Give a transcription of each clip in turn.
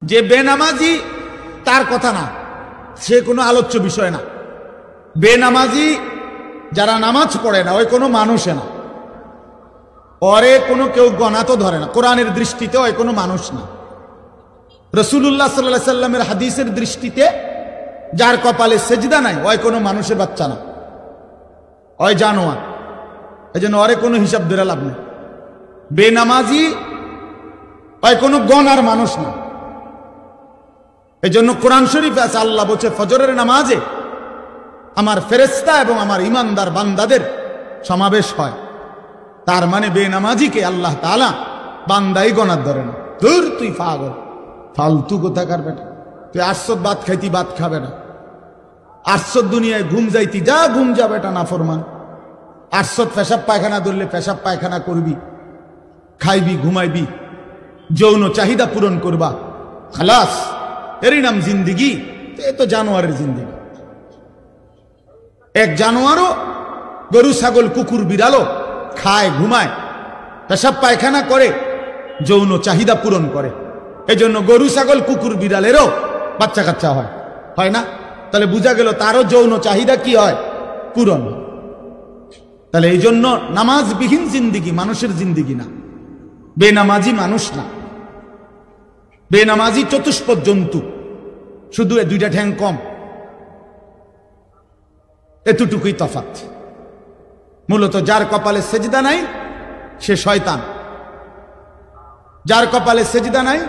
যে বেনামাজি তার কথা না, সে কোনো আলোচ্য বিষয় না। বেনামাজি যারা নামাজ পড়ে না, ওই কোনো মানুষে না, ওরে কোনো কেউ গণাতো ধরে না। কোরআনের দৃষ্টিতে ওই কোনো মানুষ না। রাসূলুল্লাহ সাল্লাল্লাহু আলাইহি সাল্লামের হাদিসের দৃষ্টিতে যার কপালে সেজদা নাই, ওই কোনো মানুষের বাচ্চা না, ওই জানোয়ার। এই জন্য ওরে কোনো হিসাব ধরে লাভ নেই। বেনামাজি ওই কোনো গণার মানুষ না। এই জন্য কোরআন শরীফে আছে, আল্লাহ বলছে ফজরের নামাজে আমার ফেরেশতা এবং আমার ইমানদার বান্দাদের সমাবেশ হয়। তার মানে বেনামাজিকে আল্লাহ তাআলা বান্দাই গণার ধরে না। দূর, তুই পাগল, ফালতু কোথাকার বেটা, তুই আটশত ভাত খাইতি, ভাত খাবে না। আটশত দুনিয়ায় ঘুম যাইতি, যা ঘুম যা বেটা নাফরমান। আটশত পেশাব পায়খানা ধরলে পেশাব পায়খানা করবি, খাইবি, ঘুমাইবি, যৌন চাহিদা পূরণ করবা, খালাস, এরই নাম জিন্দিগি। এ তো জানোয়ারের জিন্দিগি। এক জানোয়ারও গরু ছাগল কুকুর বিড়ালও খায়, ঘুমায়, পেশাব পায়খানা করে, যৌন চাহিদা পূরণ করে। এই জন্য গরু ছাগল কুকুর বিড়ালেরও বাচ্চা কাচ্চা হয়, হয় না? তাহলে বোঝা গেল তারও যৌন চাহিদা কি হয়? পূরণ। তাহলে এই জন্য নামাজবিহীন জিন্দিগি মানুষের জিন্দিগি না, বেনামাজি মানুষ না। বেনামাজি চতুষ্পদ জন্তু, শুধু এ দুইটা ঠ্যাং কম, এতটুকুই তফাৎ। মূলত যার কপালে সেজদা নাই সে শয়তান, যার কপালে সেজদা নাই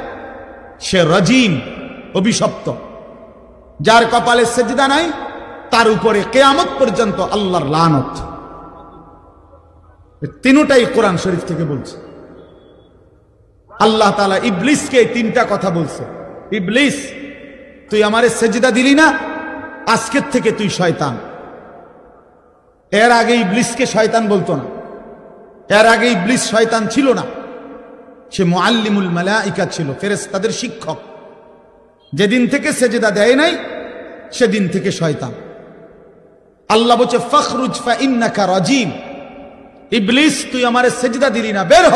সে রাজিম, অভিশপ্ত। যার কপালে সেজদা নাই তার উপরে কিয়ামত পর্যন্ত আল্লাহর লানত। তিনটাই কোরআন শরীফ থেকে বলছে। আল্লাহ তাআলা ইবলিসকে তিনটা কথা বলছে। ইবলিস, তুই আমারে সেজদা দিলি না, আজকের থেকে তুই শয়তান। এর আগে ইবলিসকে শয়তান বলতো না, এর আগে ইবলিস শয়তান ছিল না, সে মুআল্লিমুল মালাইকা ছিল, ফেরেশতাদের শিক্ষক। যেদিন থেকে সেজদা দেয় নাই সেদিন থেকে শয়তান। আল্লাহ বলছে ফাখরুজ ফা ইন্নাকা রাজিম। ইবলিস, তুই আমারে সেজদা দিলি না, বের হ,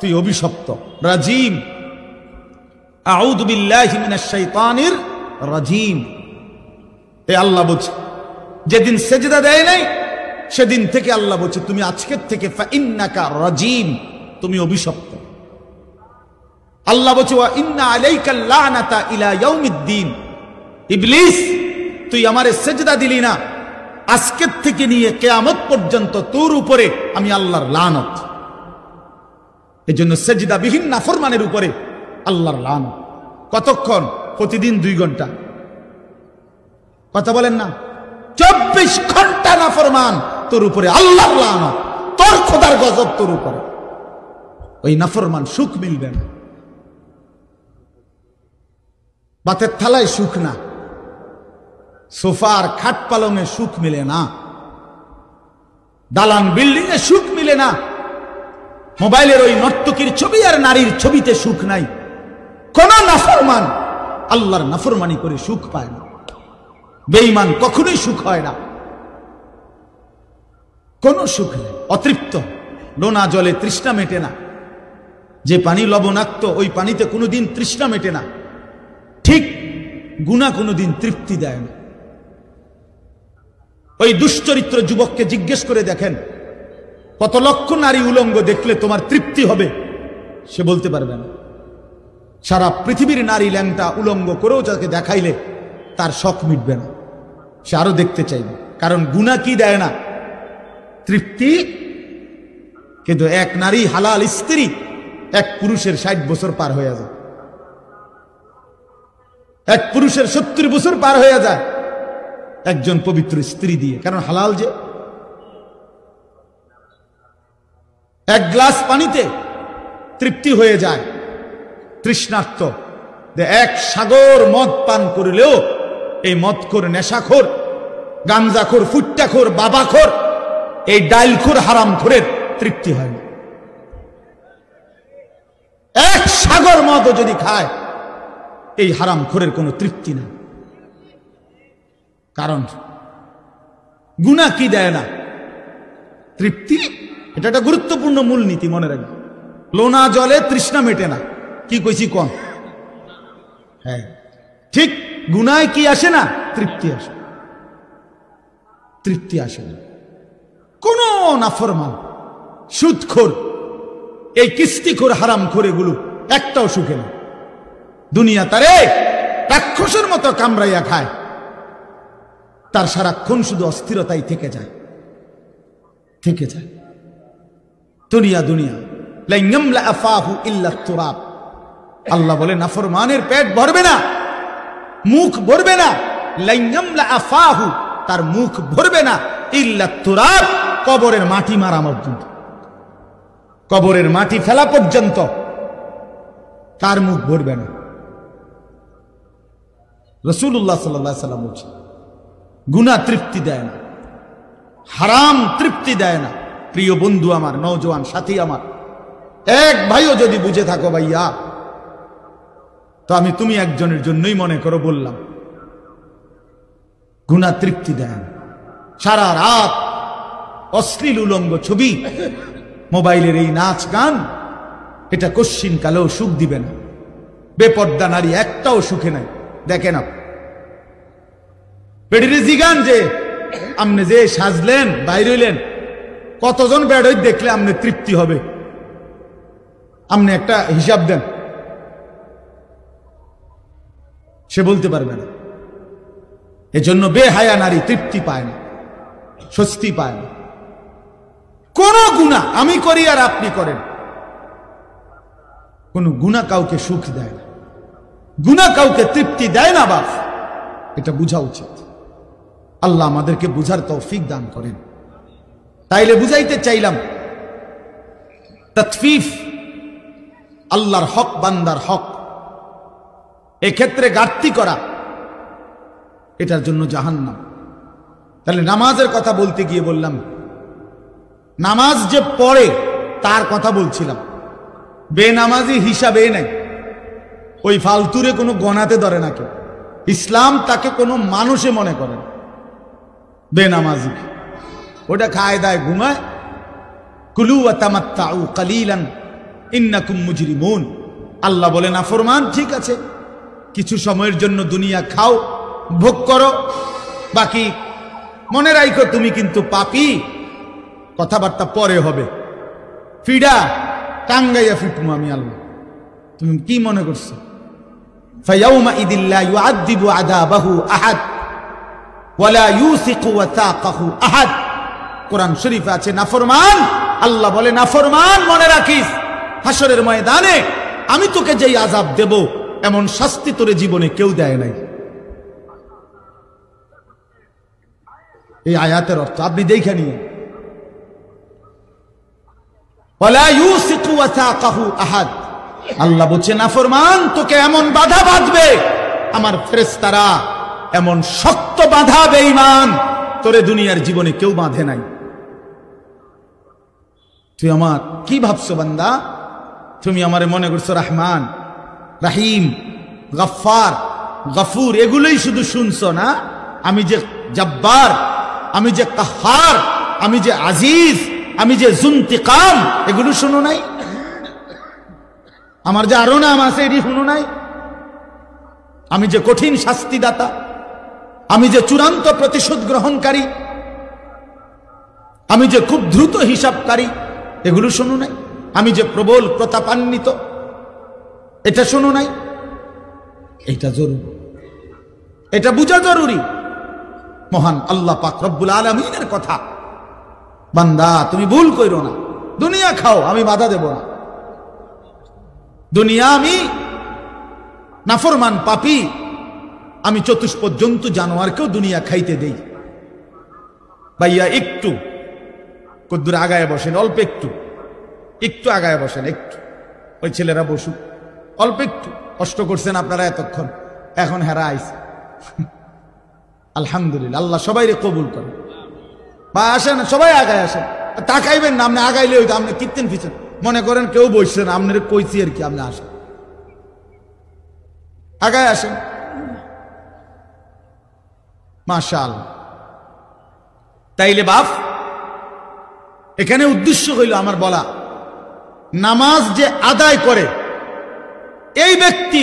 তুই অভিশপ্ত, রাজিম। আউযু বিল্লাহি মিনাশ শাইতানির রাজিম। এ আল্লাহ বলছে যেদিন সেজদা দেয় নাই সেদিন থেকে আল্লাহ বলছে তুমি আজকের থেকে ফা ইন্নাকা রাজিম, তুমি অভিশপ্ত। আল্লাহ বলছে ওয়া ইন্না আলাইকাল লানাতা ইলা ইয়াউমিদ্দিন। ইবলিস, তুই আমারে সেজদা দিলি না, আজকের থেকে নিয়ে কিয়ামত পর্যন্ত তোর উপরে আমি আল্লাহর লানত। এজন্য সেজদাবিহীন নাফরমানের উপরে আল্লাহর লানত। কতক্ষণ? প্রতিদিন 2 ঘন্টা। কথা বলেন না? 24 ঘন্টা নাফরমান, তোর উপরে আল্লাহর লানত, তোর খোদার গজব তোর উপরে। ওই নাফরমান সুখ মিলবে না, বাতের থালায় সুখ না, সোফার খাট পালঙে সুখ মিলে না, দালান বিল্ডিং এ সুখ মিলে না, মোবাইলের ওই নর্তকীর ছবি আর নারীর ছবিতে সুখ নাই। কোন নাফরমান আল্লাহর নাফরমানি করে সুখ পায় না। বেঈমান কখনোই সুখ হয় না, কোন সুখ নেই। অতৃপ্ত, লোনা জলে তৃষ্ণা মেটে না। যে পানি লবণাক্ত, ওই পানিতে কোনোদিন তৃষ্ণা মেটে না। ঠিক গুনাহ কোনোদিন তৃপ্তি দেয় না। ওই দুশ্চরিত্র যুবককে জিজ্ঞেস করে দেখেন, কত লক্ষ নারী উলঙ্গ দেখলে তোমার তৃপ্তি হবে? সে বলতে পারবে না। সারা পৃথিবীর নারী ল্যাংটা উলঙ্গ করেও যাকে দেখাইলে তার শখ মিটবে না, সে আরো দেখতে চাইবে। কারণ গুনাহ কি দেয় না? তৃপ্তি। কিন্তু এক নারী হালাল স্ত্রী এক পুরুষের 60 বছর পার হয়ে যায়, এক পুরুষের 70 বছর পার হয়ে যায় একজন পবিত্র স্ত্রী দিয়ে। কারণ হালাল যে। এক গ্লাস পানিতে তৃপ্তি হয়ে যায় তৃষ্ণার্ত। এক সাগর মদ পান করলেও এই মদখোর, নেশাখোর, গাঞ্জাখোর, ফুট্টাখোর, বাবাখোর, এই ডাইলখোর, হারামখোরের তৃপ্তি হয় না। এক সাগর মদও যদি খায় এই হারামখোরের কোনো তৃপ্তি নেই। কারণ গুনাহ কি দেয় না? তৃপ্তি। এটা একটা গুরুত্বপূর্ণ মূলনীতি, মনে রাখবে। লোনা জলে তৃষ্ণা মেটে না। কি কইছি? কম হ্যাঁ, ঠিক গুনায় কি আসে না? তৃপ্তি আসে। তৃপ্তি আসে না। কোন নাফরমান, সুদখোর, এই কিস্তিখোর, হারামখোর, এগুলো একটাও সুখে না। দুনিয়া তারে রাক্ষসের মতো কামড়াইয়া খায়, তার সারাক্ষণ শুধু অস্থিরতাই থেকে যায়, থেকে যায়। দুনিয়া দুনিয়া লাইয়ামলা আফাহু ইল্লা তুরাব। আল্লাহ বলে নাফরমানের পেট ভরবে না, মুখ ভরবে না। লাইয়ামলা আফাহু, তার মুখ ভরবে না, ইল্লা তুরাব, কবরের মাটি মারা পর্যন্ত, কবরের মাটি ফেলা পর্যন্ত তার মুখ ভরবে না। রাসূলুল্লাহ সাল্লাল্লাহু আলাইহি ওয়াসাল্লাম বলছেন, গুনাহ তৃপ্তি দেয় না, হারাম তৃপ্তি দেয় না। প্রিয় বন্ধু আমার, নওজোয়ান সাথী আমার, এক ভাইও যদি বুঝে থাকো ভাইয়া, তো আমি তুমি একজনের জন্যই মনে করো বললাম, গুনাহ তৃপ্তি দেয় না। সারা রাত অশ্লীল উলঙ্গ ছবি, মোবাইলের এই নাচ গান, এটা কশ্চিন কালেও সুখ দিবে না। বেপর্দা নারী একটাও সুখে নাই। দেখেন বেডিরে জিগান যে আপনি যে সাজলেন বাইর হইলেন, কতজন বেড়ই দেখলে আপনি তৃপ্তি হবে? আপনি একটা হিসাব দেন, সে বলতে পারবে না। এজন্য বেহায়া নারী তৃপ্তি পায় না, স্বস্তি পায় না। কোন গুনাহ আমি করি আর আপনি করেন, কোন গুনাহ কাউকে সুখ দেয় না, গুনাহ কাউকে তৃপ্তি দেয় না। বাপ, এটা বুঝা উচিত। আল্লাহ আমাদেরকে বুঝার তৌফিক দান করেন। তাইলে বুঝাইতে চাইলাম, তাতফিফ, আল্লাহর হক, বান্দার হক, এক্ষেত্রে ঘাটতি করা, এটার জন্য জাহান্নাম। তাহলে নামাজের কথা বলতে গিয়ে বললাম, নামাজ যে পড়ে তার কথা বলছিলাম। বেনামাজি হিসাবে নাই, ওই ফালতুরে কোনো গণাতে ধরে না কেউ। ইসলাম তাকে কোনো মানুষে মনে করে না। বেনামাজি ওটা খায় দায় ঘুমায়। কুলু ওয়া তামাত্তাউ কালিলান ইন্নাকুম মুজরিমুন। আল্লাহ বলে নাফরমান, ঠিক আছে, কিছু সময়ের জন্য দুনিয়া খাও, ভোগ করো, বাকি মনে রাখো তুমি কিন্তু পাপী। কথাবার্তা পরে হবে, ফিডা টাঙ্গাইয়া ফিটমু আমি আল্লাহ। তুমি কি মনে করছো? ফায়াউমা ইদিল লা ইউআযিবু আযাবাহু আহাদ ওয়ালা ইউসিকু ওয়াসাকাহু আহাদ। কোরআন শরীফে আছে নাফরমান, আল্লাহ বলে নাফরমান মনে রাখিস, হাসরের ময়দানে আমি তোকে যেই আযাব দেব, এমন শাস্তি তোরে জীবনে কেউ দেয় নাই। এই আয়াতের অর্থ আপনি দেখে নিন। ওয়ালা ইউসিকু ওয়াসাকাহু আহাদ। আল্লাহ বলছে নাফরমান তোকে এমন বাধা বাঁধবে, আমার ফেরেশতারা এমন শক্ত বাধা বেঈমান তোরে দুনিয়ার জীবনে কেউ বাঁধে নাই। তুই আমার কি ভাবছো বান্দা? তুমি আমারে মনে করছো রহমান, রাহিম, গফফার, গফুর, এগুলোই শুধু শুনছো না? আমি যে জব্বার, আমি যে কাহার, আমি যে আজিজ, আমি যে জুনতিকাম, এগুলো শুনো নাই? আমার যে আরো নাম আছে এটি শুনো নাই? আমি যে কঠিন শাস্তিদাতা, আমি যে চূড়ান্ত প্রতিশোধ গ্রহণকারী, আমি যে খুব দ্রুত হিসাবকারী, এগুলো শোনো নাই? আমি যে প্রবল প্রতাপান্বিত, এটা শোনো নাই? এটা জরুরি, এটা বুঝা জরুরি। মহান আল্লাহ পাক রব্বুল আলামিনের কথা। বান্দা তুমি ভুল কইরো না, দুনিয়া খাও, আমি বাধা দেব না। দুনিয়া আমি নাফরমান পাপী, আমি চতুষ্পদ জন্তু জানোয়ারকেও দুনিয়া খাইতে দেই। ভাইয়া একটু কদ্দুর আগায় বসেন, অল্প একটু, একটু আগায় বসেন, একটু ওই ছেলেরা বসুক, অল্প একটু কষ্ট করছেন আপনারা এতক্ষণ, এখন হেরা আইছে। আলহামদুলিল্লাহ, আল্লাহ সবাইরে কবুল করে। বা আসেন সবাই আগায় আসেন, তাকাইবেন না, আপনি আগাইলে হইতো আপনি কিত্তেন পিছেন, মনে করেন কেউ বসছেন, আপনার কইছি আর কি, আপনি আসেন, আগায় আসেন। মাশাআল্লাহ। তাইলে বাপ, এখানে উদ্দেশ্য হইল আমার বলা, নামাজ যে আদায় করে এই ব্যক্তি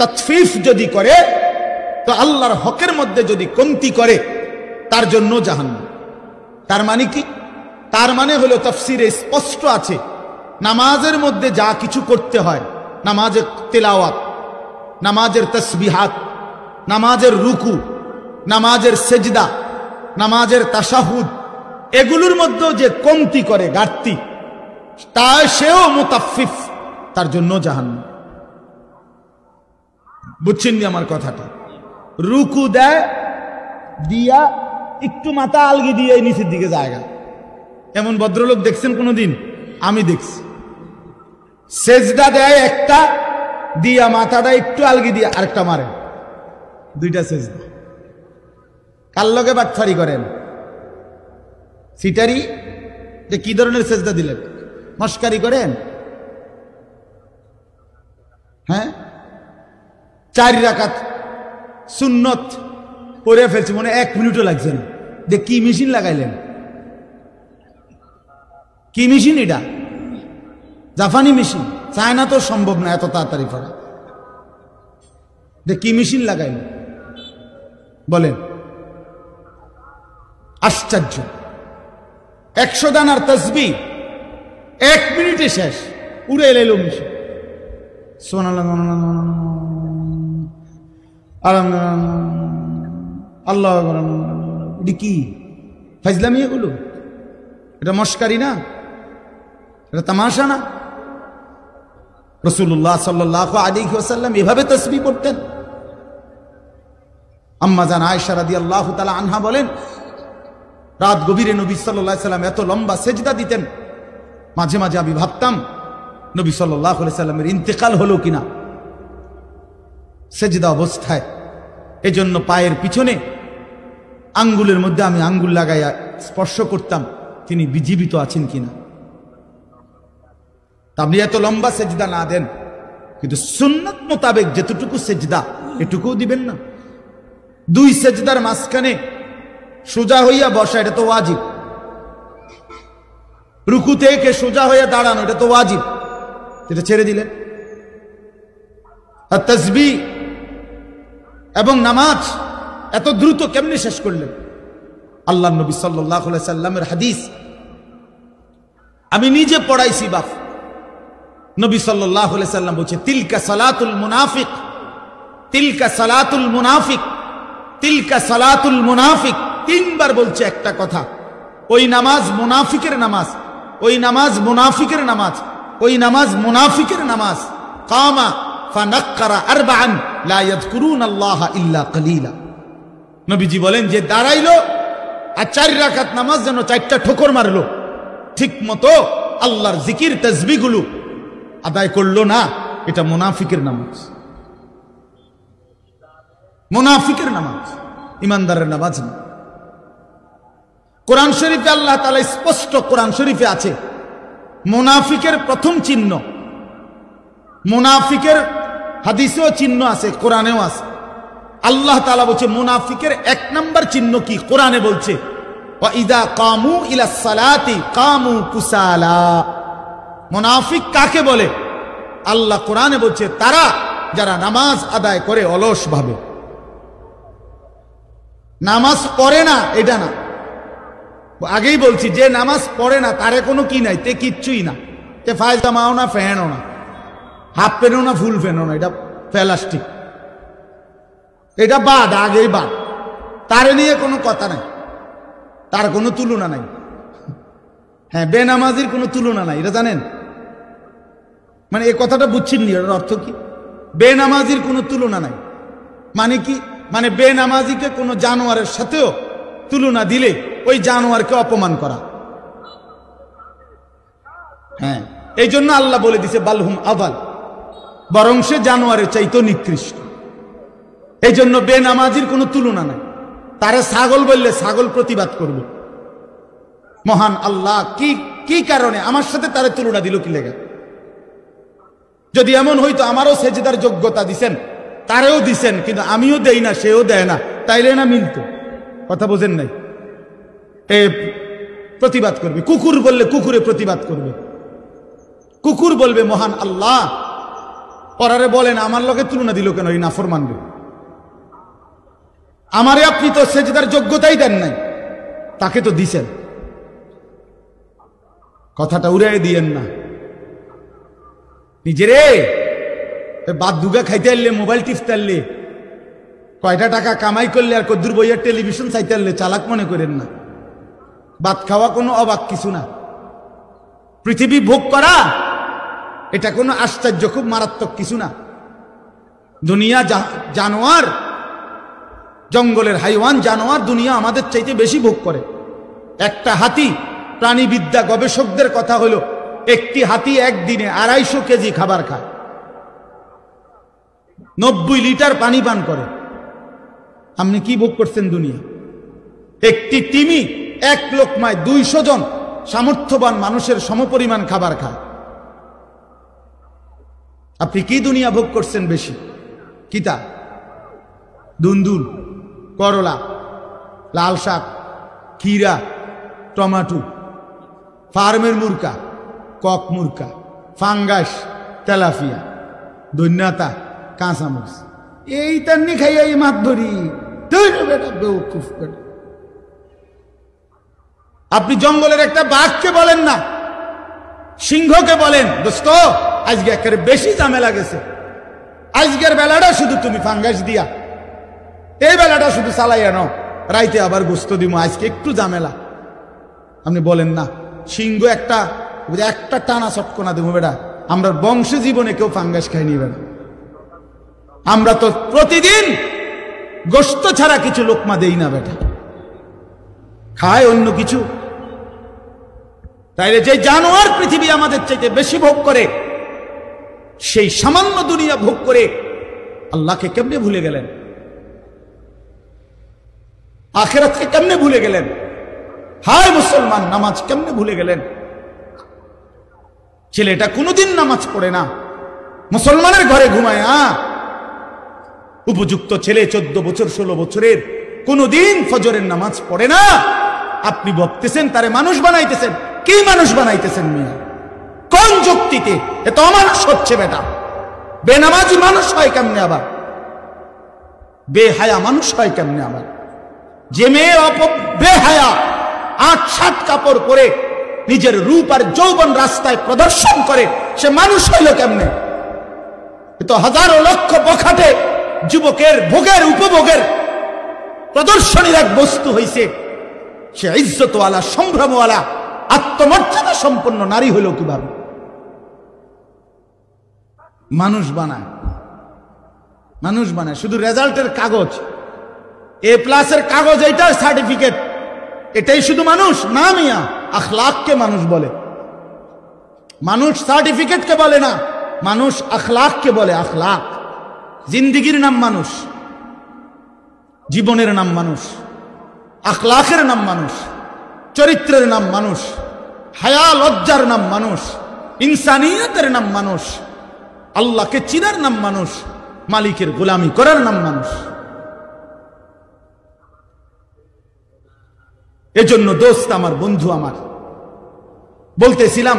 তাতফিফ যদি করে, তো আল্লাহর হকের মধ্যে যদি কমতি করে, তার জন্য জাহান্নাম। তার মানে কি? তার মানে হলো তাফসিরে স্পষ্ট আছে, নামাজের মধ্যে যা কিছু করতে হয়, নামাজের তেলাওয়াত, নামাজের তাসবিহাত, নামাজের রুকু, নামাজের সেজদা, নামাজের তাশাহুদ, এগুলোর মধ্যে যে কমতি করে, ঘাটতি, তা সেও মুতাফফিফ, তার জন্য জাহান্নাম। বুঝছেন নি আমার কথাটা? রুকু দেয় দিয়া একটু মাথা আলগি দিয়ে নিচের দিকে জায়গা, এমন ভদ্রলোক দেখছেন কোনোদিন? আমি দেখছি। সেজদা দেয় একটা দিয়া মাথাটা একটু আলগি দিয়ে আরেকটা মারে, দুইটা সেজদা। কার লগে বাটফারি করেন? সিটারি? যে কি ধরনের সেজদা দিলেন? মস্কারি করেন? হ্যাঁ, 4 রাকাত সুন্নত পড়ে ফেলছি, মনে 1 মিনিটও লাগছে না। যে কি মেশিন লাগাইলেন? কি মেশিন এটা? জাপানি মেশিন। চায়না তো সম্ভব না এত তাড়াতাড়ি পড়া। যে কি মেশিন লাগাইলেন বলেন? আশ্চর্য। 100 দানার তাসবিহ 1 মিনিটে শেষ, উড়ে এলো মেশিন। আল্লাহ, এটা কি ফাজলামি? এগুলো এটা মস্কারি না, এটা তামাশা না। রাসূলুল্লাহ সাল্লাল্লাহু আলাইহি ওয়াসাল্লাম এভাবে তাসবিহ পড়তেন। আম্মা জান আয়েশা রাদিয়াল্লাহু তাআলা আনহা বলেন, রাত গভীরে নবী সাল্লাল্লাহু আলাইহি ওয়াসাল্লাম এত লম্বা সেজদা দিতেন, মাঝে মাঝে আমি ভাবতাম নবী সাল্লাল্লাহু আলাইহি ওয়াসাল্লামের ইন্তেকাল হলো কিনা সেজদা অবস্থায়। এজন্য পায়ের পিছনে আঙ্গুলের মধ্যে আমি আঙ্গুল লাগাইয়া স্পর্শ করতাম তিনি জীবিত আছেন কিনা। আপনি এত লম্বা সেজদা না দেন, কিন্তু সুন্নাত মোতাবেক যেতটুকু সেজদা এটুকুও দিবেন না। 2 সেজদার মাঝখানে সোজা হইয়া বসা, এটা তো ওয়াজিব। রুকু থেকে সোজা হইয়া দাঁড়ানো, এটা তো ওয়াজিব, এটা ছেড়ে দিলেন। আর তাসবিহ এবং নামাজ এত দ্রুত কেমনে শেষ করলেন? আল্লাহ নবী সাল্লাল্লাহু আলাইহি সাল্লামের হাদিস আমি নিজে পড়াইছি বাপ। নবী সাল্লাল্লাহু আলাইহি সাল্লাম বলছে, তিলকা সালাতুল মুনাফিক, তিলকা সালাতুল মুনাফিক, তিলকা সালাতুল মুনাফিক। 3 বার বলছে একটা কথা। ওই নামাজ মুনাফিকের নামাজ, ওই নামাজ মুনাফিকের নামাজ, ওই নামাজ মুনাফিকের নামাজ। কামা ফানাক্কারা আরবাআন লা ইয়াযকুরুনাল্লাহা ইল্লা কালিলা। নবীজি বলেন, যে দাঁড়াইলো আর 4 রাকাত নামাজ যেন 4টা ঠোকর মারলো, ঠিক মতো আল্লাহর জিকির তাসবিহগুলো আদায় করলো না, এটা মুনাফিকের নামাজ। মুনাফিকের নামাজ, ইমানদারের নামাজ না। কোরআন শরীফে আল্লাহ তাআলা স্পষ্ট, কোরআন শরীফে আছে মুনাফিকের প্রথম চিহ্ন। মুনাফিকের হাদিসেও চিহ্ন আছে, কোরআনেও আছে। আল্লাহ তাআলা বলছে মুনাফিকের 1 নম্বর চিহ্ন কি? কোরআনে বলছে, ওয়া ইযা কামু ইলাস সালাতি কামু কুসালা। মুনাফিক কাকে বলে? আল্লাহ কোরআনে বলছে তারা যারা নামাজ আদায় করে অলস ভাবে। নামাজ পড়ে না এটা না, আগেই বলছি, যে নামাজ পড়ে না তারে কোনো কি নাই, তে কিচ্ছুই না, তে ফায়জামাও না, ফ্যানও না, হাফ প্যানও না, ফুল প্যানও না, এটা প্লাস্টিক, এটা বাদ, আগেই বাদ। তারে নিয়ে কোনো কথা নাই, তার কোনো তুলনা নাই। হ্যাঁ, বেনামাজির কোনো তুলনা নাই, এটা জানেন? মানে এই কথাটা বুঝছেন নি? এটার অর্থ কি? বেনামাজির কোনো তুলনা নাই মানে কি? মানে বেনামাজিকে কোনো জানোয়ারের সাথেও তুলনা দিলে ওই জানোয়ারকে অপমান করা। হ্যাঁ, এই জন্য আল্লাহ বলে দিছে বালহুম আদাল, বরং সে জানোয়ারের চাইতেও নিকৃষ্ট। এই জন্য বেনামাজির কোনো তুলনা নাই। তারে ছাগল বললে ছাগল প্রতিবাদ করবে। মহান আল্লাহ কি কারণে আমার সাথে তারে তুলনা দিল কি লেগে? যদি এমন হইতো আমারও সেজদার যোগ্যতা দিছেন, তারেও দিছেন, কিন্তু আমিও দেই না, সেও দেয় না, তাইলে না মিলতো? কথা বোঝেন নাই? এ প্রতিবাদ করবে। কুকুর বললে কুকুরে প্রতিবাদ করবে। কুকুর বলবে মহান আল্লাহ পরারে বলেন আমার লগে তুলনা দিল কেন এই নাফরমান রে? আমারে আপনি তো সেজদার যোগ্যতাই দেন নাই, তাকে তো দিছেন। কথাটা উড়াই দিয়েন না। নিজেরে বাদ দুগা খাইতে আনলে, মোবাইল টিপতে আনলে, কয়টা টাকা কামাই করলে আর কদ্দুর বইয়ের টেলিভিশন চাইতে আনলে চালাক মনে করেন না। ভাত খাওয়া কোনো অবাক কিছু না। পৃথিবী ভোগ করা এটা কোনো আশ্চর্য, খুব মারাত্মক কিছু না। দুনিয়া জানোয়ার, জঙ্গলের হাইওয়ান জানোয়ার দুনিয়া আমাদের চাইতে বেশি ভোগ করে। একটা হাতি, প্রাণীবিদ্যা গবেষকদের কথা হলো, একটি হাতি একদিনে 250 কেজি খাবার খায়, 90 লিটার পানি পান করে। আপনি কি ভোগ করছেন দুনিয়া? একটি তিমি এক লোকমায় 200 জন সামর্থ্যবান মানুষের সমপরিমাণ খাবার খায়। আপনি কি দুনিয়া ভোগ করছেন বেশি? কিতা? দুন্দুল, করলা, লাল শাক, ক্ষীরা, টমাটো, ফার্মের মুরকা, কক মুরকা, ফাঙ্গাস, তেলাপিয়া, দৈন্যতা, কাঁচামরিচ, এই তান্নি খাইয়া এই মাছ ধরি। আপনি জঙ্গলের একটা বাঘকে বলেন না, সিংহকে বলেন, দোস্ত আজকে একেবারে বেশি ঝামেলা গেছে, আজকের বেলাটা শুধু তুমি ফাঙ্গাস দিয়া, এই বেলাটা শুধু চালাইয়া নাও, রাইতে আবার গোস্ত দিব, আজকে একটু ঝামেলা। আপনি বলেন না, সিংহ একটা টানা চটকনা দেবো বেটা, আমরা বংশ জীবনে কেউ ফাঙ্গাস খাইনি বেটা। আমরা তো প্রতিদিন গোস্ত ছাড়া কিছু লোকমা দেই না বেটা, খায় অন্য কিছু। তাইলে যে জানোয়ার পৃথিবী আমাদের চাইতে বেশি ভোগ করে, সেই সামান্য দুনিয়া ভোগ করে আল্লাহকে কেমনে ভুলে গেলেন? আখিরাতকে কেমনে ভুলে গেলেন? হায় মুসলমান, নামাজ কেমনে ভুলে গেলেন? ছেলেটা কোনোদিন নামাজ পড়ে না, মুসলমানের ঘরে ঘুমায়, উপযুক্ত ছেলে 14 বছর 16 বছরের, কোনোদিন ফজরের নামাজ পড়ে না। আপনি ভাবতেছেন তারে মানুষ বানাইতেছেন। কি মানুষ বানাইতেছেন মিয়া? কোন যুক্তিতে? এ তো অমানুষ হচ্ছে বেটা। বেনামাজি মানুষ হয় কেমনে আবার? বেহায়া মানুষ হয় কেমনে আবার? যে মেয়ে বেহায়া 8-7 কাপড় পরে নিজের রূপ আর যৌবন রাস্তায় প্রদর্শন করে, সে মানুষ হইল কেমনে? এ তো হাজারো লক্ষ বখাটে যুবকের ভোগের উপভোগের প্রদর্শনীর এক বস্তু হইছে। সে ইজ্জতওয়ালা, সম্ভ্রমওয়ালা, আত্মমর্যাদা সম্পন্ন নারী হইল কিভাবে? মানুষ বানায়, মানুষ বানায় শুধু রেজাল্টের কাগজ, A+ কাগজ, এইটার সার্টিফিকেট, এটাই শুধু মানুষ না মিয়া। আখলাককে মানুষ বলে। মানুষ সার্টিফিকেটকে বলে না, মানুষ আখলাককে বলে। আখলাক, জিন্দিগির নাম মানুষ, জীবনের নাম মানুষ, আখলাকের নাম মানুষ, চরিত্রের নাম মানুষ, হায়া লজ্জার নাম মানুষ, ইনসানিয়তের নাম মানুষ, আল্লাহকে চিনার নাম মানুষ, মালিকের গোলামি করার নাম মানুষ। এজন্য দোস্ত আমার, বন্ধু আমার, বলতেছিলাম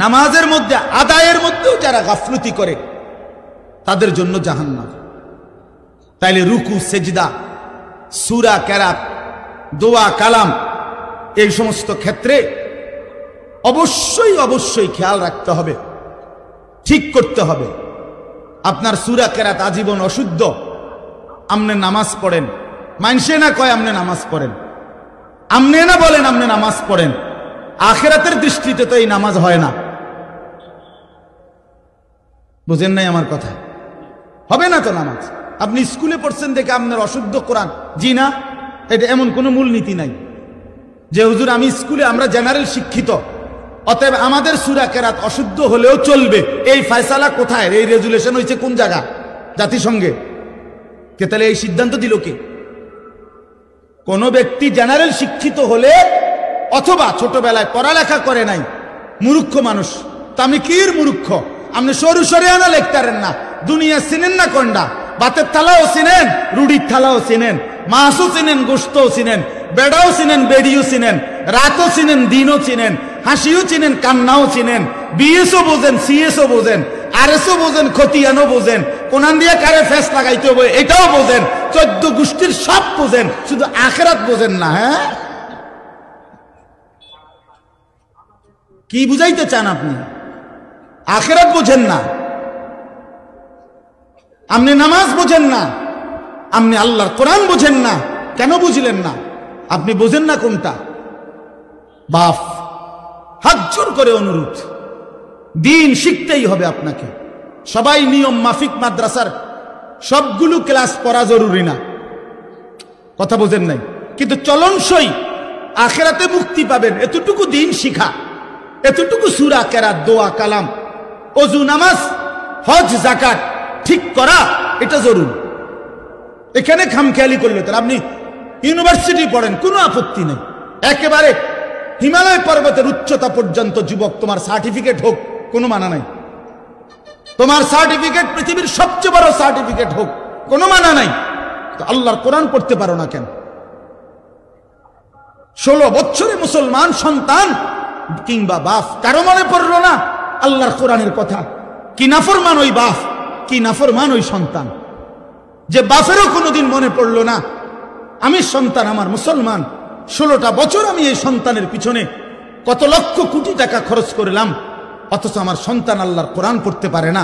নামাজের মধ্যে, আদায়ের মধ্যেও যারা গাফলতি করে তাদের জন্য জাহান্নাম। তাইলে রুকু, সেজদা, সূরা কেরাত, দোয়া, কালাম, এই সমস্ত ক্ষেত্রে অবশ্যই অবশ্যই খেয়াল রাখতে হবে, ঠিক করতে হবে। আপনার সূরা কেরাত আজীবন অশুদ্ধ, আমনে নামাজ পড়েন, মানসে না কয় আমনে নামাজ পড়েন, আমনে না বলেন আমনে নামাজ পড়েন, আখিরাতের দৃষ্টিতে তো এই নামাজ হয় না। বুঝেন নাই আমার কথা? হবে না তো নামাজ। আপনি স্কুলে পড়ছেন দেখে আপনার অশুদ্ধ কোরআন, জি না, এটা এমন কোনো মূলনীতি নাই যে হুজুর আমি স্কুলে, আমরা জেনারেল শিক্ষিত, অতএব আমাদের সূরা কেরাত অশুদ্ধ হলেও চলবে। এই ফয়সালা কোথায়? এই রেজুলেশন হয়েছে কোন জায়গা? জাতিসংঘে। কে তাহলে এই সিদ্ধান্ত দিল কে? কোন ব্যক্তি জেনারেল শিক্ষিত হলে অথবা ছোটবেলায় পড়ালেখা করে নাই, মূর্খ মানুষ, তামিকির মূর্খ, আপনি সরু সরিয়ানা লেখতারেন না, দুনিয়া চিনেন না কোনটা, ভাতের থালাও চিনেন, রুটির থালাও চিনেন, মাছও চিনেন, গোশতও চিনেন, বেড়াও চিনেন, বেড়িও চিনেন, রাতও চিনেন, দিনও চিনেন, হাসিও চিনেন, কান্নাও চিনেন, বিএসও বোঝেন, সিএসও বোঝেন, আরএসও বোঝেন, খতিয়ানও বোঝেন, কোনান দিয়ে কারে ফেস লাগাইতে হবে এটাও বোঝেন, 14 গোষ্ঠীর সব বোঝেন, শুধু আখিরাত বোঝেন না। হ্যাঁ, কি বুঝাইতে চান আপনি? আখিরাত বোঝেন না, আপনি নামাজ বোঝেন না, আপনি আল্লাহর কোরআন বোঝেন না। কেন বুঝলেন না? আপনি বোঝেন না কোনটা? বাপ, হাত জোর করে অনুরোধ, দিন শিখতেই হবে আপনাকে। সবাই নিয়ম মাফিক মাদ্রাসার সবগুলো ক্লাস পড়া জরুরি না, কথা বোঝেন নাই, কিন্তু চলনসই আখিরাতে মুক্তি পাবেন এতটুকু দিন শিখা, এতটুকু সূরা কেরাত, দোয়া, কালাম, ওযু, নামাজ, হজ, যাকাত ঠিক করা, এটা জরুরি। এখানে খামখেয়ালি করলে তো আপনি ইউনিভার্সিটি পড়েন, কোনো আপত্তি নেই, একেবারে হিমালয় পর্বতের উচ্চতা পর্যন্ত যুবক, তোমার সার্টিফিকেট হোক, কোনো মানা নাই। তোমার সার্টিফিকেট পৃথিবীর সবচেয়ে বড় সার্টিফিকেট হোক, কোনো মানা নাই। তো আল্লাহর কোরআন পড়তে পারো না কেন? 16 বছরে মুসলমান সন্তান কিংবা বাপ, কারো মনে পড়লো না আল্লাহর কোরআনের কথা? কি নাফরমান ওই বাপ, কি নাফরমান ওই সন্তান, যে বাপেরও কোনোদিন মনে পড়লো না আমি সন্তান, আমার মুসলমান, 16টা বছর আমি এই সন্তানের পিছনে কত লক্ষ কোটি টাকা খরচ করলাম, অথচ আমার সন্তান আল্লাহর কোরআন পড়তে পারে না।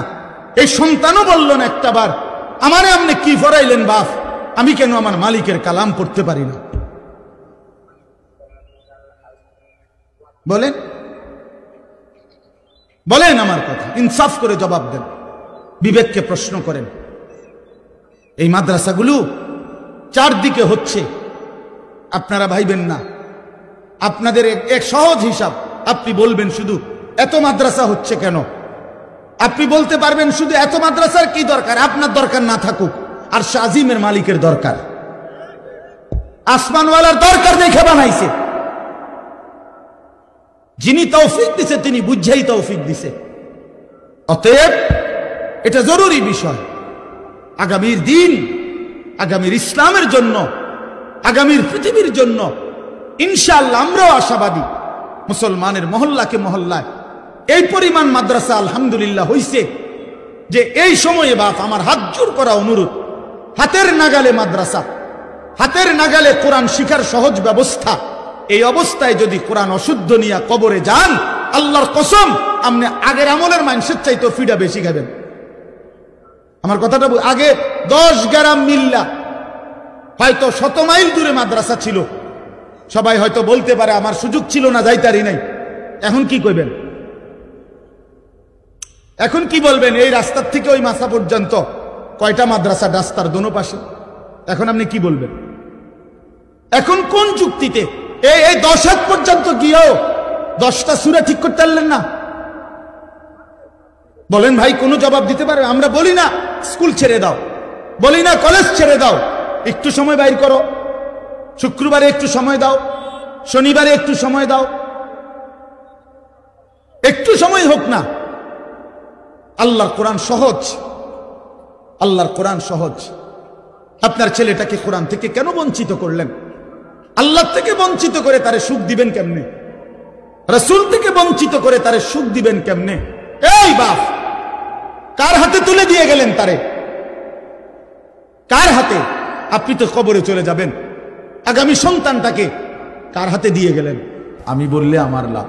এই সন্তানও বলল না একটা বার, আমারে আপনি কি ফরাইলেন বাপ, আমি কেন আমার মালিকের কালাম পড়তে পারি না? বলেন, বলেন আমার কথা, ইনসাফ করে জবাব দেন, বিবেককে প্রশ্ন করেন। এই মাদ্রাসাগুলো চারদিকে হচ্ছে, আপনারা ভাইবেন না। আপনাদের এক সহজ হিসাব, আপনি বলবেন শুধু এত মাদ্রাসা হচ্ছে কেন? আপনি বলতে পারবেন শুধু এত মাদ্রাসার কি দরকার? আপনার দরকার না থাকুক, আর শাজিমের মালিকের দরকার, আসমানওয়ালার দরকার দেখে বানাইছে। যিনি তৌফিক দিছে তিনি বুঝাই তৌফিক দিছে। অতএব এটা জরুরি বিষয়, আগামীর দিন, আগামীর ইসলামের জন্য, আগামীর পৃথিবীর জন্য ইনশাআল্লাহ আমরাও আশাবাদী। মুসলমানের মহল্লাকে মহল্লায় এই পরিমাণ মাদ্রাসা আলহামদুলিল্লাহ হইছে যে এই সময়ে বাপ, আমার হাত জোর করা অনুরোধ, হাতের নাগালে মাদ্রাসা, হাতের নাগালে কোরআন শিখার সহজ ব্যবস্থা, এই অবস্থায় যদি কোরআন অশুদ্ধ নিয়ে কবরে যান, আল্লাহর কসম আপনি আগের আমলের মানুষের চাইতে ফিডা বেশি খাবেন। আমার কথাটা আগে 10 গ্রাম মিল্লা, হয়তো 100 মাইল দূরে মাদ্রাসা ছিল, সবাই হয়তো বলতে পারে আমার সুযোগ ছিল না, যাইতারি নাই। এখন কি কইবেন? এখন কি বলবেন? এই রাস্তার থেকে ওই মাসা পর্যন্ত কয়টা মাদ্রাসা, রাস্তার দোনো পাশে, এখন আপনি কি বলবেন? এখন কোন যুক্তিতে এই 10 হাত পর্যন্ত গিয়েও 10টা সূরা ঠিক করতে পারলেন না? বলেন ভাই, কোনো জবাব দিতে পারবে? আমরা বলি না স্কুল ছেড়ে দাও, বলি না কলেজ ছেড়ে দাও, একটু সময় বাইর করো, শুক্রবারে একটু সময় দাও, শনিবারে একটু সময় দাও, একটু সময় হোক না। আল্লাহর কোরআন সহজ, আল্লাহর কোরআন সহজ। আপনার ছেলেটাকে কোরআন থেকে কেন বঞ্চিত করলেন? আল্লাহ থেকে বঞ্চিত করে তারে সুখ দিবেন কেমনে? রাসূল থেকে বঞ্চিত করে তারে সুখ দিবেন কেমনে? এই বাপ, কার হাতে তুলে দিয়ে গেলেন তারে? কার হাতে? আপনি তো কবরে চলে যাবেন, আগামী সন্তানটাকে কার হাতে দিয়ে গেলেন? আমি বললে আমার লাভ।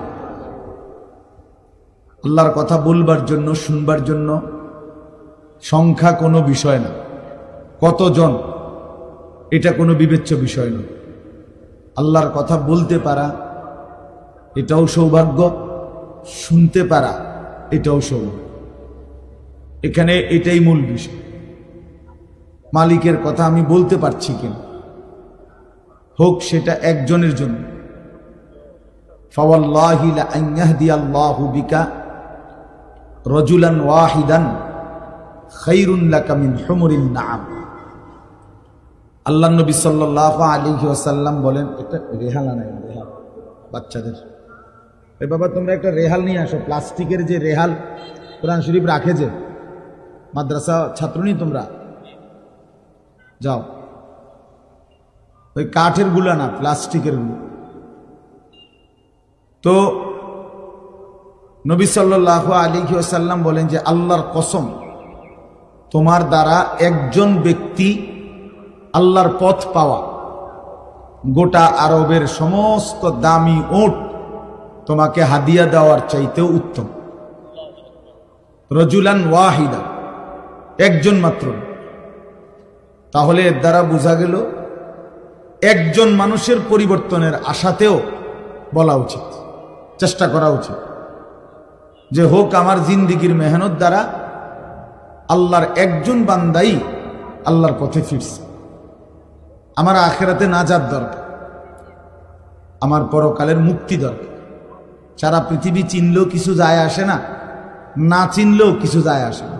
আল্লাহর কথা বলবার জন্য, শুনবার জন্য সংখ্যা কোনো বিষয় না, কতজন এটা কোনো বিবেচ্য বিষয় না। আল্লাহর কথা বলতে পারা এটাও সৌভাগ্য, শুনতে পারা এটাও সৌভাগ্য। এখানে এটাই মূল বিষয়। মালিকের কথা আমি বলতে পারছি কিনা, হোক সেটা একজনের জন্য। ফাওয়াল্লাহি লা আন ইয়াহদিয়াল্লাহু বিকা রাজুলান ওয়াহিদান খায়রুন লাকা মিন হুমুরিন নাআম। আল্লাহ নবী সাল্লাল্লাহু আলাইহি ওয়াসাল্লাম বলেন, একটা রেহাল আনাই, রেহাল বাচ্চাদের। এ বাবা, তোমরা একটা রেহাল নিয়ে আসো, প্লাস্টিকের যে রেহাল কোরআন শরীফ রাখে, যে মাদ্রাসা ছাত্রনী তোমরা যাও, ওই কাঠের গুলা না, প্লাস্টিকের গুলো। তো নবী সাল্লাল্লাহু আলাইহি ওয়াসাল্লাম বলেন যে আল্লাহর কসম, তোমার দ্বারা একজন ব্যক্তি আল্লাহর পথ পাওয়া গোটা আরবের সমস্ত দামি উট তোমাকে হাদিয়া দেওয়ার চাইতেও উত্তম। রজুলান ওয়াহিদা, একজন মাত্র। তাহলে এর দ্বারা বোঝা গেল একজন মানুষের পরিবর্তনের আশাতেও বলা উচিত, চেষ্টা করা উচিত যে হোক আমার জিন্দিগির মেহনত দ্বারা আল্লাহর একজন বান্দাই আল্লাহর পথে ফিরছে। আমার আখিরাতে নাজাত দরকার, আমার পরকালের মুক্তি দরকার। সারা পৃথিবী চিনলেও কিছু যায় আসে না, না চিনলেও কিছু যায় আসে না।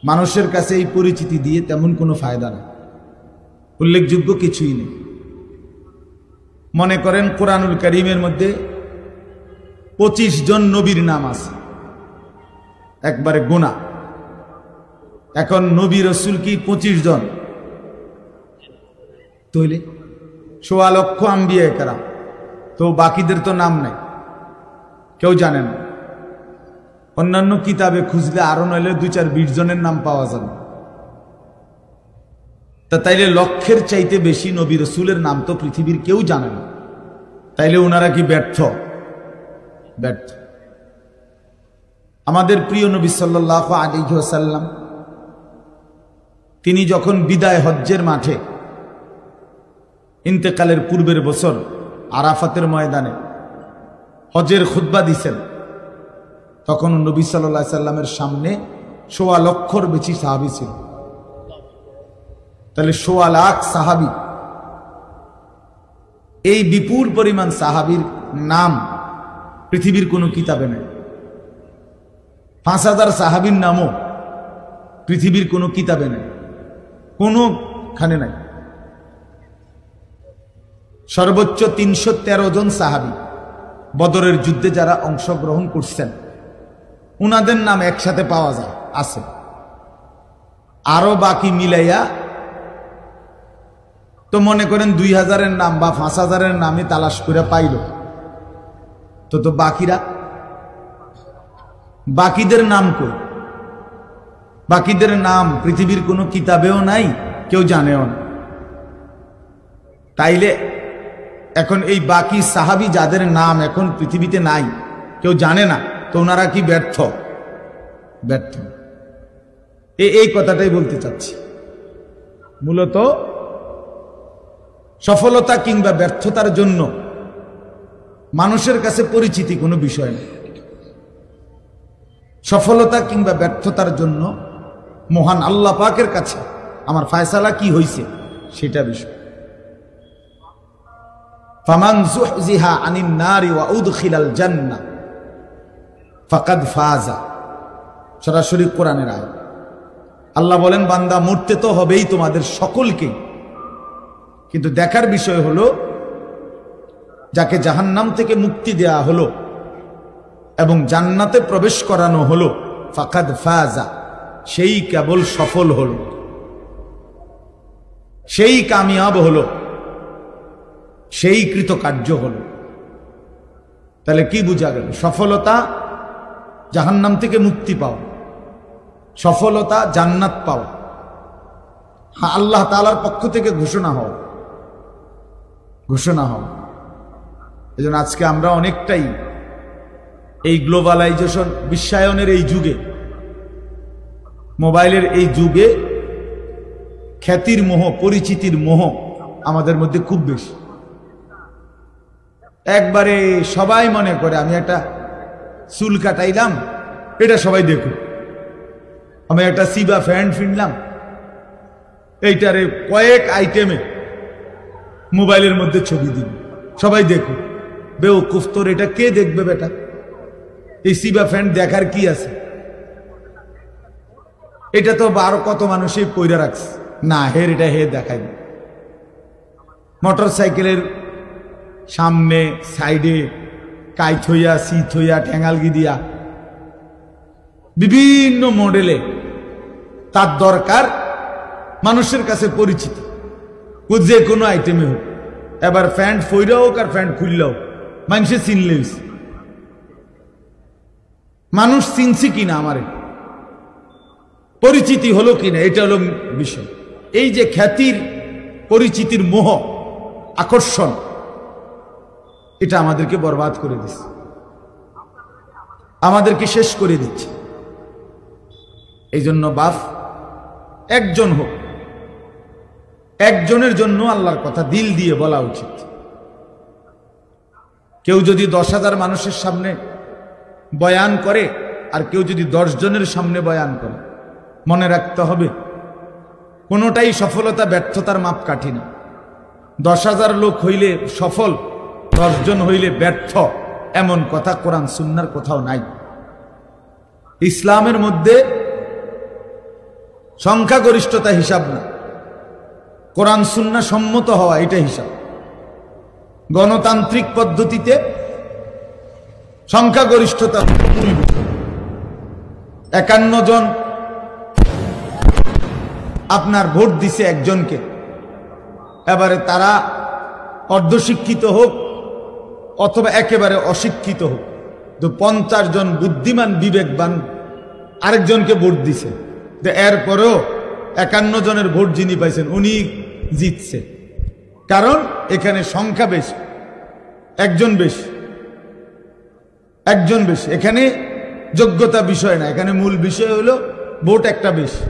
মানুষের কাছে এই পরিচিতি দিয়ে তেমন কোনো ফায়দা নেই, উল্লেখযোগ্য কিছুই নেই। মনে করেন কোরআনুল কারীমের মধ্যে 25 জন নবীর নাম আছে, একবারে গোনা। এখন নবী রসুল কি 25 জন? তৈলে 1.25 লক্ষ আম্বিয়া কেরাম, তো বাকিদের তো নাম নাই, কেউ জানে না। অন্যান্য কিতাবে খুঁজলে আরো নইলে 2-4-20 জনের নাম পাওয়া যাবে। তা তাইলে লক্ষের চাইতে বেশি নবী রসুলের নাম তো পৃথিবীর কেউ জানে না। তাইলে ওনারা কি ব্যর্থ? ব্যর্থ। আমাদের প্রিয় নবী সাল্লাল্লাহু আলাইহি ওয়াসাল্লাম তিনি যখন বিদায় হজ্জের মাঠে ইন্তেকালের পূর্বের বছর আরাফাতের ময়দানে হজের খুতবা দিছেন, তখন নবী সাল্লাল্লাহু আলাইহি সাল্লামের সামনে 1.25 লক্ষর বেশি সাহাবী ছিল। তাহলে 1.25 লাখ সাহাবী, এই বিপুল পরিমাণ সাহাবীর নাম পৃথিবীর কোনো কিতাবে নেই। 5000 সাহাবীর নামও পৃথিবীর কোনো কিতাবে নেই, কোনোখানে নাই। সর্বোচ্চ 313 জন সাহাবী বদরের যুদ্ধে যারা অংশগ্রহণ করছেন উনাদের নাম একসাথে পাওয়া যায়, আছে। আরো বাকি মিলাইয়া তো মনে করেন 2000-এর নাম বা 5000-এর নামে তালাশ করে পাইল, তো বাকিরা, বাকিদের নাম কই? বাকিদের নাম পৃথিবীর কোনো কিতাবেও নাই, কেউ জানেও না। তাইলে এখন এই বাকি সাহাবী যাদের নাম এখন পৃথিবীতে নাই, কেউ জানে না, তো ওনারা কি ব্যর্থ? ব্যর্থ। এই কথাটাই বলতে চাচ্ছি। মূলত সফলতা কিংবা ব্যর্থতার জন্য মানুষের কাছে পরিচিতি কোনো বিষয় নেই। সফলতা কিংবা ব্যর্থতার জন্য মহান আল্লাহ পাকের কাছে আমার ফায়সালা কি হইছে সেটা বিষয়। ফামান যুহজিহা আনিন নারি ওয়া উদখিলাল জান্নাহ ফাকাদ ফাজা, সরাসরি কোরআনের আয়াত। আল্লাহ বলেন বান্দা মরতে তো হবেই তোমাদের সকলকে, কিন্তু দেখার বিষয় হলো যাকে জাহান্নাম থেকে মুক্তি দেয়া হলো এবং জান্নাতে প্রবেশ করানো হলো, ফাকাদ ফাজা, সেই কেবল সফল হলো, সেই কামিয়াব হলো, সেই কৃতকার্য হলো। তাহলে কি বোঝা গেল? সফলতা জাহান্নাম থেকে মুক্তি পাওয়া, সফলতা জান্নাত পাওয়া, হ্যাঁ আল্লাহ তাআলার পক্ষ থেকে ঘোষণা হওয়া। এই জন্য আজকে আমরা অনেকটাই এই গ্লোবালাইজেশন, বিশ্বায়নের এই যুগে, মোবাইলের এই যুগে খ্যাতির মোহ, পরিচিতির মোহ আমাদের মধ্যে খুব বেশি। একবারে সবাই মনে করে আমি একটা চুল কাটাইলাম, এটা সবাই দেখুক। আমি একটা সিবা ফ্যান্ট কিনলাম, এইটারে কয়েক আইটেমে মোবাইলের মধ্যে ছবি দিন, সবাই দেখুক। বেওকুফ, তোর এটা কে দেখবে বেটা? এই সিবা ফ্যান্ট দেখার কি আছে? এটা তো আরো কত মানুষই পইরা রাখছে, না হের এটা হে দেখাই। মোটর সাইকেলের সামনে সাইডে কাইত হইয়া, সিট হইয়া, ঠেঙ্গালগি দিয়া বিভিন্ন মডেলে তার দরকার মানুষের কাছে পরিচিতি, যে কোনো আইটেমে হোক। এবার প্যান্ট ফইরা হোক আর প্যান্ট খুললে হোক, মানুষে চিনলে মানুষ চিনছি কিনা, আমারে পরিচিতি হলো কিনা, এটা হলো বিষয়। এই যে খ্যাতির পরিচিতির মোহ আকর্ষণ, এটা আমাদেরকে বরবাদ করে দিচ্ছে, আমাদেরকে শেষ করে দিচ্ছে। এই জন্য বাপ একজন হোক, একজনের জন্য আল্লাহর কথা দিল দিয়ে বলা উচিত। কেউ যদি 10,000 মানুষের সামনে বয়ান করে আর কেউ যদি 10 জনের সামনে বয়ান করে, মনে রাখতে হবে কোনোটাই সফলতা ব্যর্থতার মাপকাঠি না। 10,000 লোক হইলে সফল, 10 জন হইলে ব্যর্থ, এমন কথা কোরআন সুন্নাহর কোথাও নাই। ইসলামের মধ্যে সংখ্যাগরিষ্ঠতা হিসাব না, কোরআন সুন্নাহ সম্মত হওয়া এটা হিসাব। গণতান্ত্রিক পদ্ধতিতে সংখ্যাগরিষ্ঠতা 51 জন আপনার ভোট দিছে একজনকে, এবারে তারা অর্ধশিক্ষিত হোক অথবা একেবারে অশিক্ষিত হোক, তো 50 জন বুদ্ধিমান বিবেকবান আরেকজনকে ভোট দিছে, এরপরেও 51 জনের ভোট যিনি পাইছেন উনি জিতছে। কারণ এখানে সংখ্যা বেশি, একজন বেশি, একজন বেশি। এখানে যোগ্যতা বিষয় না, এখানে মূল বিষয় হলো ভোট একটা বেশি।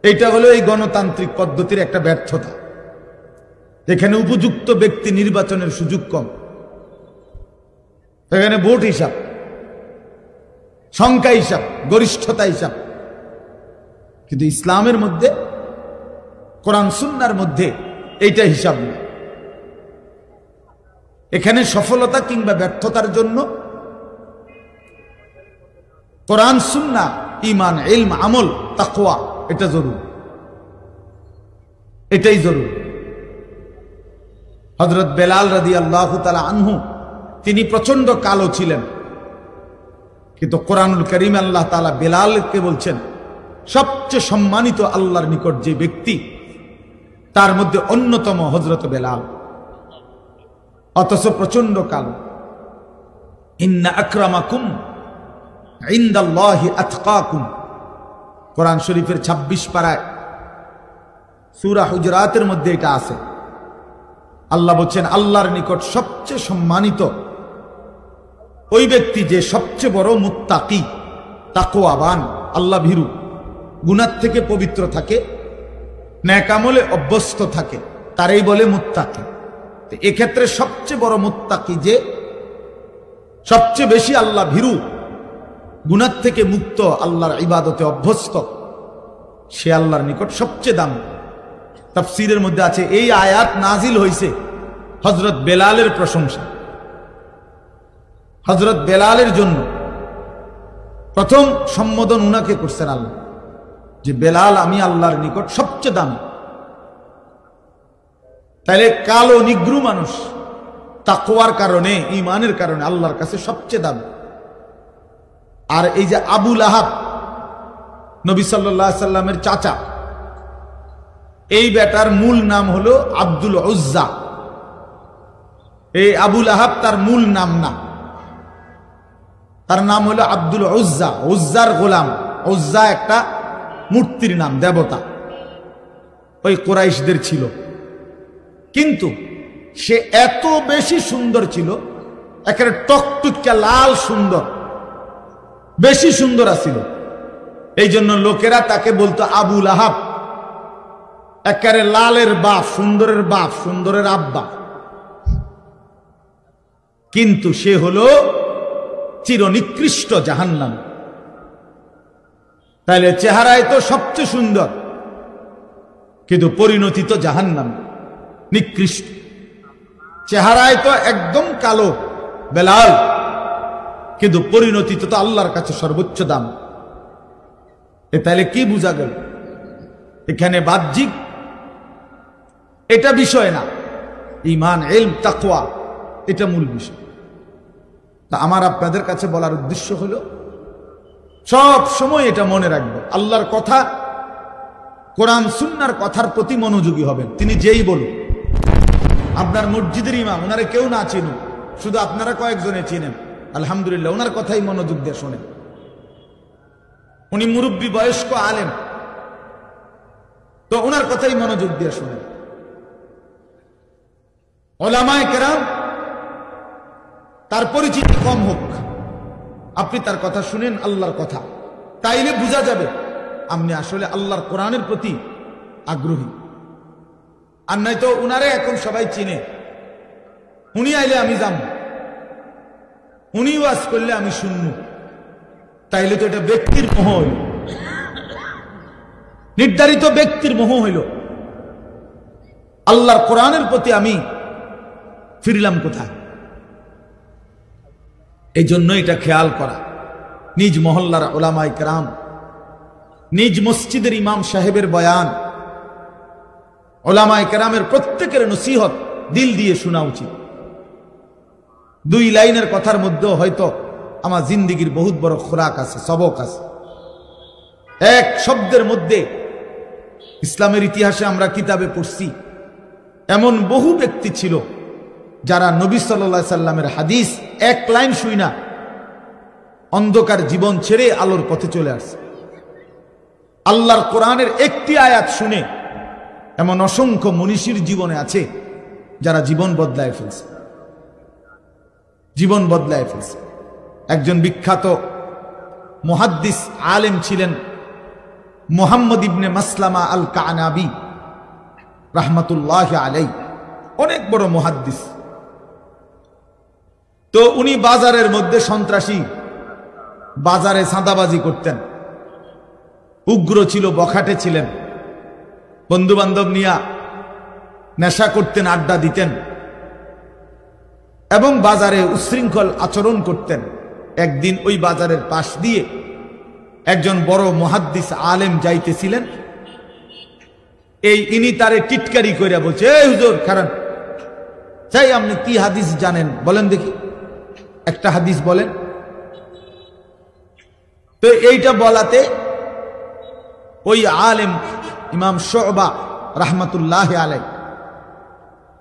এইটা হলো এই গণতান্ত্রিক পদ্ধতির একটা ব্যর্থতা। এখানে উপযুক্ত ব্যক্তি নির্বাচনের সুযোগ কম, এখানে ভোট হিসাব, সংখ্যা হিসাব, গরিষ্ঠতা হিসাব। কিন্তু ইসলামের মধ্যে, কোরআন সুন্নাহর মধ্যে এইটা হিসাব নেই। এখানে সফলতা কিংবা ব্যর্থতার জন্য কোরআন সুন্নাহ, ঈমান, ইলম, আমল, তাকওয়া এটা জরুরি, এটাই জরুরি। হযরত বেলাল রাদিয়াল্লাহু তাআলা আনহু তিনি প্রচন্ড কালো ছিলেন, কিন্তু কোরআনুল কারীম আল্লাহ তাআলা বেলালকে বলছেন সবচেয়ে সম্মানিত আল্লাহর নিকট যে ব্যক্তি, তার মধ্যে অন্যতম হযরত বেলাল, অথচ প্রচন্ড কালো। ইন্না আকরামাকুম ইনদাল্লাহি আতকাকুম, কোরআন শরীফের 26 পারায় সূরা হুজরাতের মধ্যে এটা আছে। আল্লাহ বলছেন আল্লাহর নিকট সবচেয়ে সম্মানিত ওই ব্যক্তি যে সবচেয়ে বড় মুত্তাকি, তাকওয়াবান, আল্লাহ ভীরু, গুনাহ থেকে পবিত্র থাকে, নেক আমলে অভ্যস্ত থাকে, তারই বলে মুত্তাকি। তো এক্ষেত্রে সবচেয়ে বড় মুত্তাকি যে সবচেয়ে বেশি আল্লাহ ভীরু, গুনাহ থেকে মুক্ত, আল্লাহর ইবাদতে অভ্যস্ত, সে আল্লাহর নিকট সবচেয়ে দাম। তাফসীরের মধ্যে আছে এই আয়াত নাজিল হয়েছে হযরত বেলালের প্রশংসা, হযরত বেলালের জন্য প্রথম সম্বোধন উনাকে করছেন আল্লাহ, যে বেলাল আমি আল্লাহর নিকট সবচেয়ে দামি। তাইলে কালো নিগ্রু মানুষ তাকওয়ার কারণে, ঈমানের কারণে আল্লাহর কাছে সবচেয়ে দামি। আর এই যে আবু লাহাব, নবী সাল্লাল্লাহু আলাইহি সাল্লামের চাচা, এই বেটার মূল নাম হলো আব্দুল উজ্জা। এই আবু লাহাব তার মূল নাম না, তার নাম হলো আব্দুল উজ্জা, উজ্জার গোলাম। উজ্জা একটা মূর্তির নাম, দেবতা, ওই কুরাইশদের ছিল। কিন্তু সে এত বেশি সুন্দর ছিল, একেবারে টকটুকা লাল সুন্দর, বেশি সুন্দর আছিল। এই জন্য লোকেরা তাকে বলতো আবু লাহাব, একেবারে লালের বাপ, সুন্দরের বাপ, সুন্দরের আব্বা। কিন্তু সে হলো চিরনিকৃষ্ট জাহান্নাম। তাহলে চেহারায় তো সবচেয়ে সুন্দর, কিন্তু পরিণতি তো জাহান্নাম, নিকৃষ্ট। চেহারায় তো একদম কালো বেলাল, কিন্তু পরিণতি তো আল্লাহর কাছে সর্বোচ্চ দাম। তাহলে কি বোঝা গেল? এখানে বাহ্যিক এটা বিষয় না, ঈমান, ইলম, তাকওয়া এটা মূল বিষয়। তা আমার আপনাদের কাছে বলার উদ্দেশ্য হলো সব সময় এটা মনে রাখবে, আল্লাহর কথা, কোরআন সুন্নাহর কথার প্রতি মনোযোগী হবেন। তিনি যেই বলুন, আপনার মসজিদের ইমাম, ওনারে কেউ না চিনুক, শুধু আপনারা কয়েকজনে চিনেন, আলহামদুলিল্লাহ, ওনার কথাই মনোযোগ দিয়ে শোনেন। উনি মুরব্বী বয়স্ক আলেম, তো ওনার কথাই মনোযোগ দিয়ে শোনেন। ওলামায়ে কেরাম তার পরিচিতি কম হোক, আপনি তার কথা শুনেন, আল্লাহর কথা, তাইলে বোঝা যাবে আপনি আসলে আল্লাহর কোরআনের প্রতি আগ্রহী। আর নাই তো উনারে এখন সবাই চিনে, উনি আইলে আমি যাব, উনি ওয়াজ করলে আমি শুনব, তাইলে তো এটা ব্যক্তির মোহ হইল, নির্ধারিত ব্যক্তির মোহ হইল। আল্লাহর কোরআনের প্রতি আমি ফিরলাম কোথায়? এই জন্য এটা খেয়াল করা, নিজ মহল্লার উলামায়ে কেরাম, নিজ মসজিদের ইমাম সাহেবের বয়ান, উলামায়ে কেরামের প্রত্যেকের নসিহত দিল দিয়ে শোনা উচিত। 2 লাইনের কথার মধ্যেও হয়তো আমার জিন্দিগির বহুত বড় খোরাক আছে, সবক আছে। এক শব্দের মধ্যে ইসলামের ইতিহাসে আমরা কিতাবে পড়ছি, এমন বহু ব্যক্তি ছিল যারা নবী সাল্লাল্লাহু আলাইহি সাল্লামের হাদিস 1 লাইন শুই না অন্ধকার জীবন ছেড়ে আলোর পথে চলে আসছে। আল্লাহর কোরআনের একটি আয়াত শুনে এমন অসংখ্য মনীষীর জীবনে আছে যারা জীবন বদলায় ফেলছে, জীবন বদলায় ফেলছে। একজন বিখ্যাত মুহাদ্দিস আলেম ছিলেন মুহাম্মদ ইবনে মাসলামা আল কানাবি রাহমাতুল্লাহি আলাইহি, অনেক বড় মুহাদ্দিস। তো উনি বাজারের মধ্যে সন্ত্রাসী, বাজারে চাঁদাবাজি করতেন, উগ্র ছিল, বখাটে ছিলেন, বন্ধু বান্ধব নিয়ে নেশা করতেন, আড্ডা দিতেন এবং বাজারে উচ্ছৃঙ্খল আচরণ করতেন। একদিন ওই বাজারের পাশ দিয়ে একজন বড় মুহাদ্দিস আলেম যাইতেছিলেন, ইনি তারে টিটকারি কইরা বলছে, এই হুজুর খারান, চাই আপনি কি হাদিস জানেন বলেন দেখি, একটা হাদিস বলেন। তো এইটা বলাতে ওই আলেম ইমাম শুবা রাহমাতুল্লাহি আলাইহি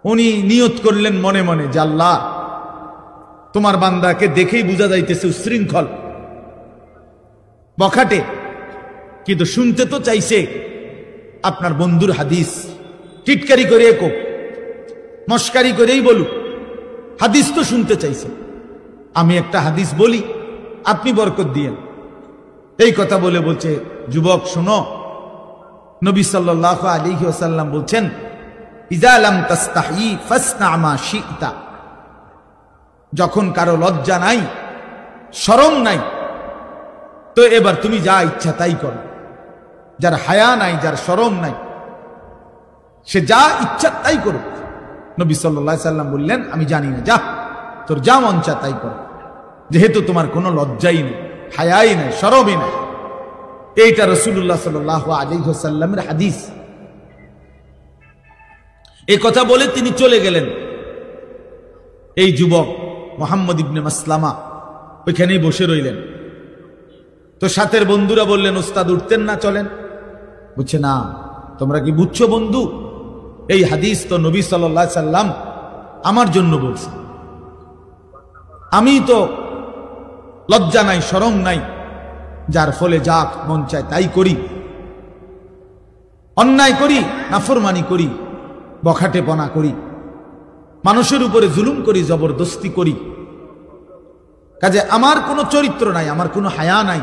উনি নিয়ত করলেন মনে মনে যে আল্লাহ, তোমার বান্দাকে দেখেই বোঝা যাইতেছে উচ্ছৃঙ্খল, বখাটে, কিন্তু শুনতে তো চাইছে আপনার বন্ধুর হাদিস, টিটকারি করে কোক, মস্কারি করেই বলুক, হাদিস তো শুনতে চাইছে, আমি একটা হাদিস বলি, আপনি বরকত দিয়েন। এই কথা বলে বলছে, যুবক শোনো, নবী সাল্লাল্লাহু আলাইহি ওয়াসাল্লাম বলছেন, ইযা লাম তাস্তাহি ফাসনা মা শি'তা, যখন কারো লজ্জা নাই, শরম নাই, তো এবার তুমি যা ইচ্ছা তাই করো। যার হায়া নাই, যার শরম নাই, সে যা ইচ্ছা তাই করুক। নবী সাল্লাল্লাহু আলাইহি সাল্লাম বললেন, আমি জানি না, যা তোর যা মন চা তাই কর, যেহেতু তোমার কোনো লজ্জাই নেই, হায়াই নাই, শরমই নাই। এইটা রাসূলুল্লাহ সাল্লাল্লাহু আলাইহি ওয়াসাল্লামের হাদিস। এই কথা বলে তিনি চলে গেলেন। এই যুবক মুহাম্মদ ইবনে মাসলামা ওইখানেই বসে রইলেন। তো সাথের বন্ধুরা বললেন, ওস্তাদ উঠতেন না, চলেন। বুঝছে না, তোমরা কি বুঝছো বন্ধু, এই হাদিস তো নবী সাল্লাল্লাহু আলাইহি সাল্লাম আমার জন্য বলছে, আমি তো লজ্জা নাই, শরম নাই, যার ফলে যা মন চায় তাই করি, অন্যায় করি, নাফরমানি করি, বখাটেপনা করি, মানুষের উপরে জুলুম করি, জবরদস্তি করি, কাজে আমার কোনো চরিত্র নাই, আমার কোনো হায়া নাই,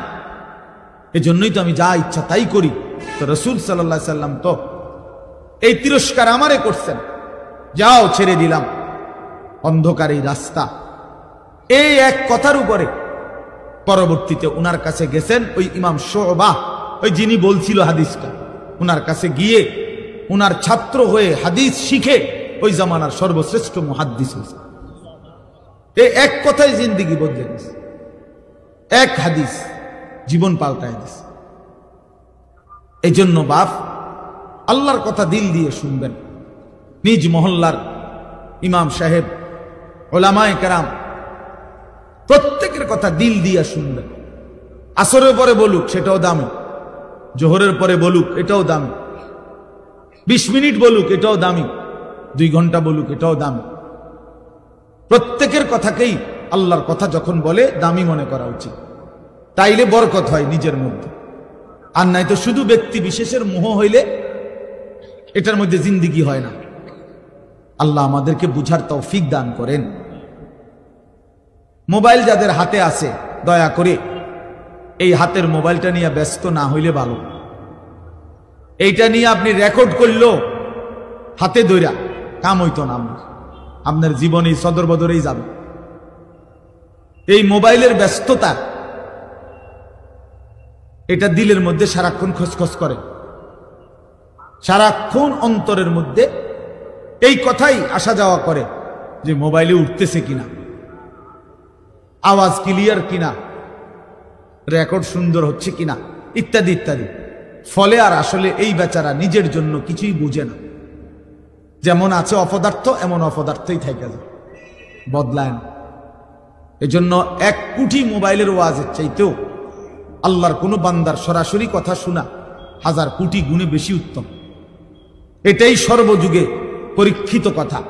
এজন্যই তো আমি যা ইচ্ছা তাই করি। তো রাসূল সাল্লাল্লাহু আলাইহি সাল্লাম তো এই তিরস্কার আমারে করছেন, যাও ছেড়ে দিলাম অন্ধকার এই রাস্তা। এই এক কথার উপরে পরবর্তীতে উনার কাছে গেছেন ওই ইমাম শুবা, ওই যিনি বলছিল হাদিসটা, উনার কাছে গিয়ে উনার ছাত্র হয়ে হাদিস শিখে ওই জামানার সর্বশ্রেষ্ঠ মুহাদ্দিস হয়েছে। এই এক কথায় জিন্দেগি বদলে গেছে, এক হাদিস জীবন পাল্টায় দিছে। এই জন্য বাপ, আল্লাহর কথা দিল দিয়ে শুনবেন, নিজ মহল্লার ইমাম সাহেব, উলামায়ে কেরাম প্রত্যেকের কথা দিল দিয়ে শুনবেন। আসরের পরে বলুক সেটাও দামি, জোহরের পরে বলুক এটাও দামি, 20 মিনিট বলুক এটাও দামি, 2 ঘন্টা বলুক এটাও দামি। প্রত্যেকের কথাকেই আল্লাহর কথা যখন বলে দামি মনে করা উচিত, তাইলে বরকত হয় নিজের মধ্যে। আর নাই তো শুধু ব্যক্তি বিশেষের মোহ হইলে এটার মধ্যে জিন্দিগি হয় না। আল্লাহ আমাদেরকে বুঝার তৌফিক দান করেন। মোবাইল যাদের হাতে আছে দয়া করে এই হাতের মোবাইলটা নিয়ে ব্যস্ত না হইলে ভালো। এইটা নিয়ে আপনি রেকর্ড করলেও হাতে ধইরা কাম হইতো না, আপনার জীবনে সদর বদরেই যাবে। এই মোবাইলের ব্যস্ততা এটা দিলের মধ্যে সারাক্ষণ খসখস করে, সারাক্ষণ অন্তরের মধ্যে এই কথাই আসা যাওয়া করে যে মোবাইলে উঠতেছে কিনা, আওয়াজ ক্লিয়ার কিনা, রেকর্ড সুন্দর হচ্ছে কিনা, ইত্যাদি ইত্যাদি। ফলে আর আসলে এই বেচারা নিজের জন্য কিছুই বুঝে না। যেমন আছে অপদার্থ এমন অপদার্থই থেকে যায়, বদলায় না। এজন্য 1 কোটি মোবাইলের ওয়াজের চাইতেও আল্লাহর কোনো বান্দার সরাসরি কথা শোনা 1000 কোটি গুণে বেশি উত্তম। এটাই সর্বযুগে পরীক্ষিত কথা,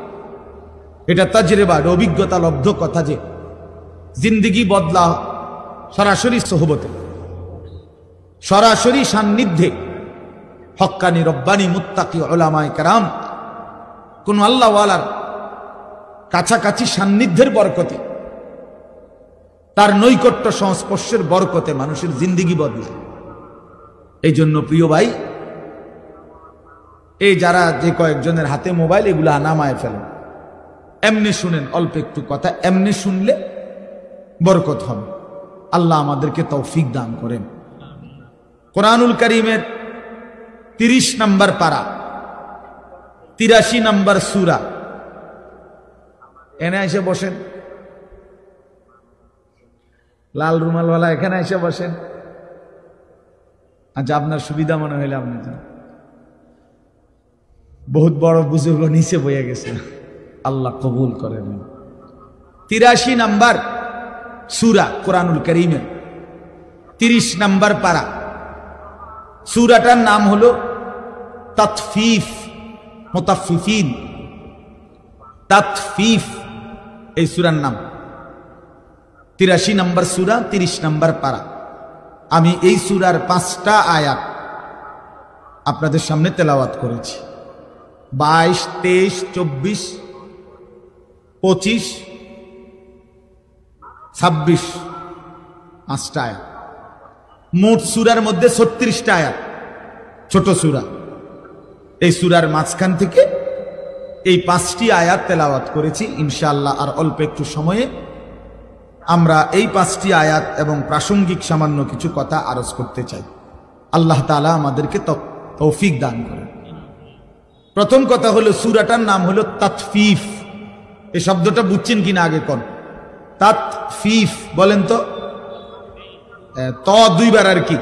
এটা তাজরিবা অভিজ্ঞতা লব্ধ কথা যে জিন্দিগি বদলা সরাসরি সোহবতে, সরাসরি সান্নিধ্যে হক্কানি রব্বানি মুত্তাকি উলামায়ে কেরাম কোন আল্লাহওয়ালার কাছাকাছি সান্নিধ্যের বরকতে, তার নৈকট্য সংস্পর্শের বরকতে মানুষের জিন্দিগি বদলায়। এই জন্য প্রিয় ভাই, এই যারা যে কয়েকজনের হাতে মোবাইল এগুলা নামায় ফেলেন, এমনি শুনেন, অল্প একটু কথা এমনি শুনলে বরকত হবে। আল্লাহ আমাদেরকে তৌফিক দান করেন। কোরআনুল কারীমের 30 নম্বর পারা 83 নম্বর সূরা, এনে এসে বসেন, লাল রুমালওয়ালা এখানে এসে বসেন। আচ্ছা, আপনার সুবিধা মনে হইলে আপনি যান। বহুত বড় বুজুর্গ নিচে বইয়া গেছে, আল্লাহ কবুল করেন। 83 নম্বর সূরা কোরআনুল কারীমের 30 নম্বর পারা। সূরাটার নাম হলো তাতফিফ, মুতাফফিফিন, তাতফিফ এই সূরার নাম। 83 নম্বর সূরা 30 নম্বর পারা। আমি এই সূরার 5টা আয়াত আপনাদের সামনে তেলাওয়াত করেছি। 22, 23, 24, 25, 26, 5টা আয়াত। মোট সূরার মধ্যে 36টা আয়াত, ছোট সূরা। এই সূরার মাঝখান থেকে এই 5টি আয়াত তেলাওয়াত করেছি। ইনশাআল্লাহ আর অল্প একটু সময়ে আমরা এই 5টি আয়াত এবং প্রাসঙ্গিক সামান্য কিছু কথা আরজ করতে চাই। আল্লাহ তাআলা আমাদেরকে তৌফিক দান করেন। প্রথম কথা হলো সূরাটার নাম হলো তাতফিফ। এই শব্দটা বুঝছেন কিনা আগে কোন? তাতফিফ বলেন তো। ত 2 বার আর কি,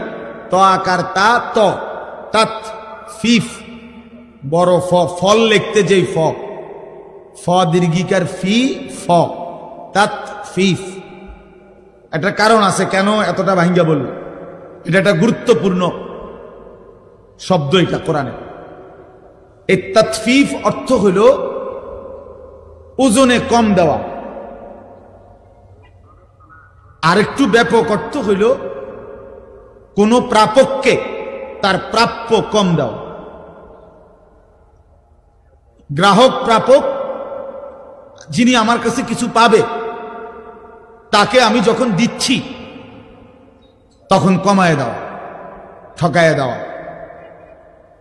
ত আকার তা, ত, তাতফিফ। বড় ফ, ফল লিখতে যেই ফ, ফ দীর্ঘিকার ফি, ফ, তাতফিফ। একটা কারণ আছে কেন এতটা ভাঙ্গা বলল, এটা একটা গুরুত্বপূর্ণ শব্দ এটা কোরআনে। এই তাতফিফ অর্থ হইল ওজনে কম দেওয়া। আরেকটু ব্যাপক অর্থ হইল কোন প্রাপককে তার প্রাপ্য কম দেওয়া। গ্রাহক প্রাপক, যিনি আমার কাছে কিছু পাবে, তাকে আমি যখন দিচ্ছি তখন কমায় দেওয়া, ঠকায় দেওয়া,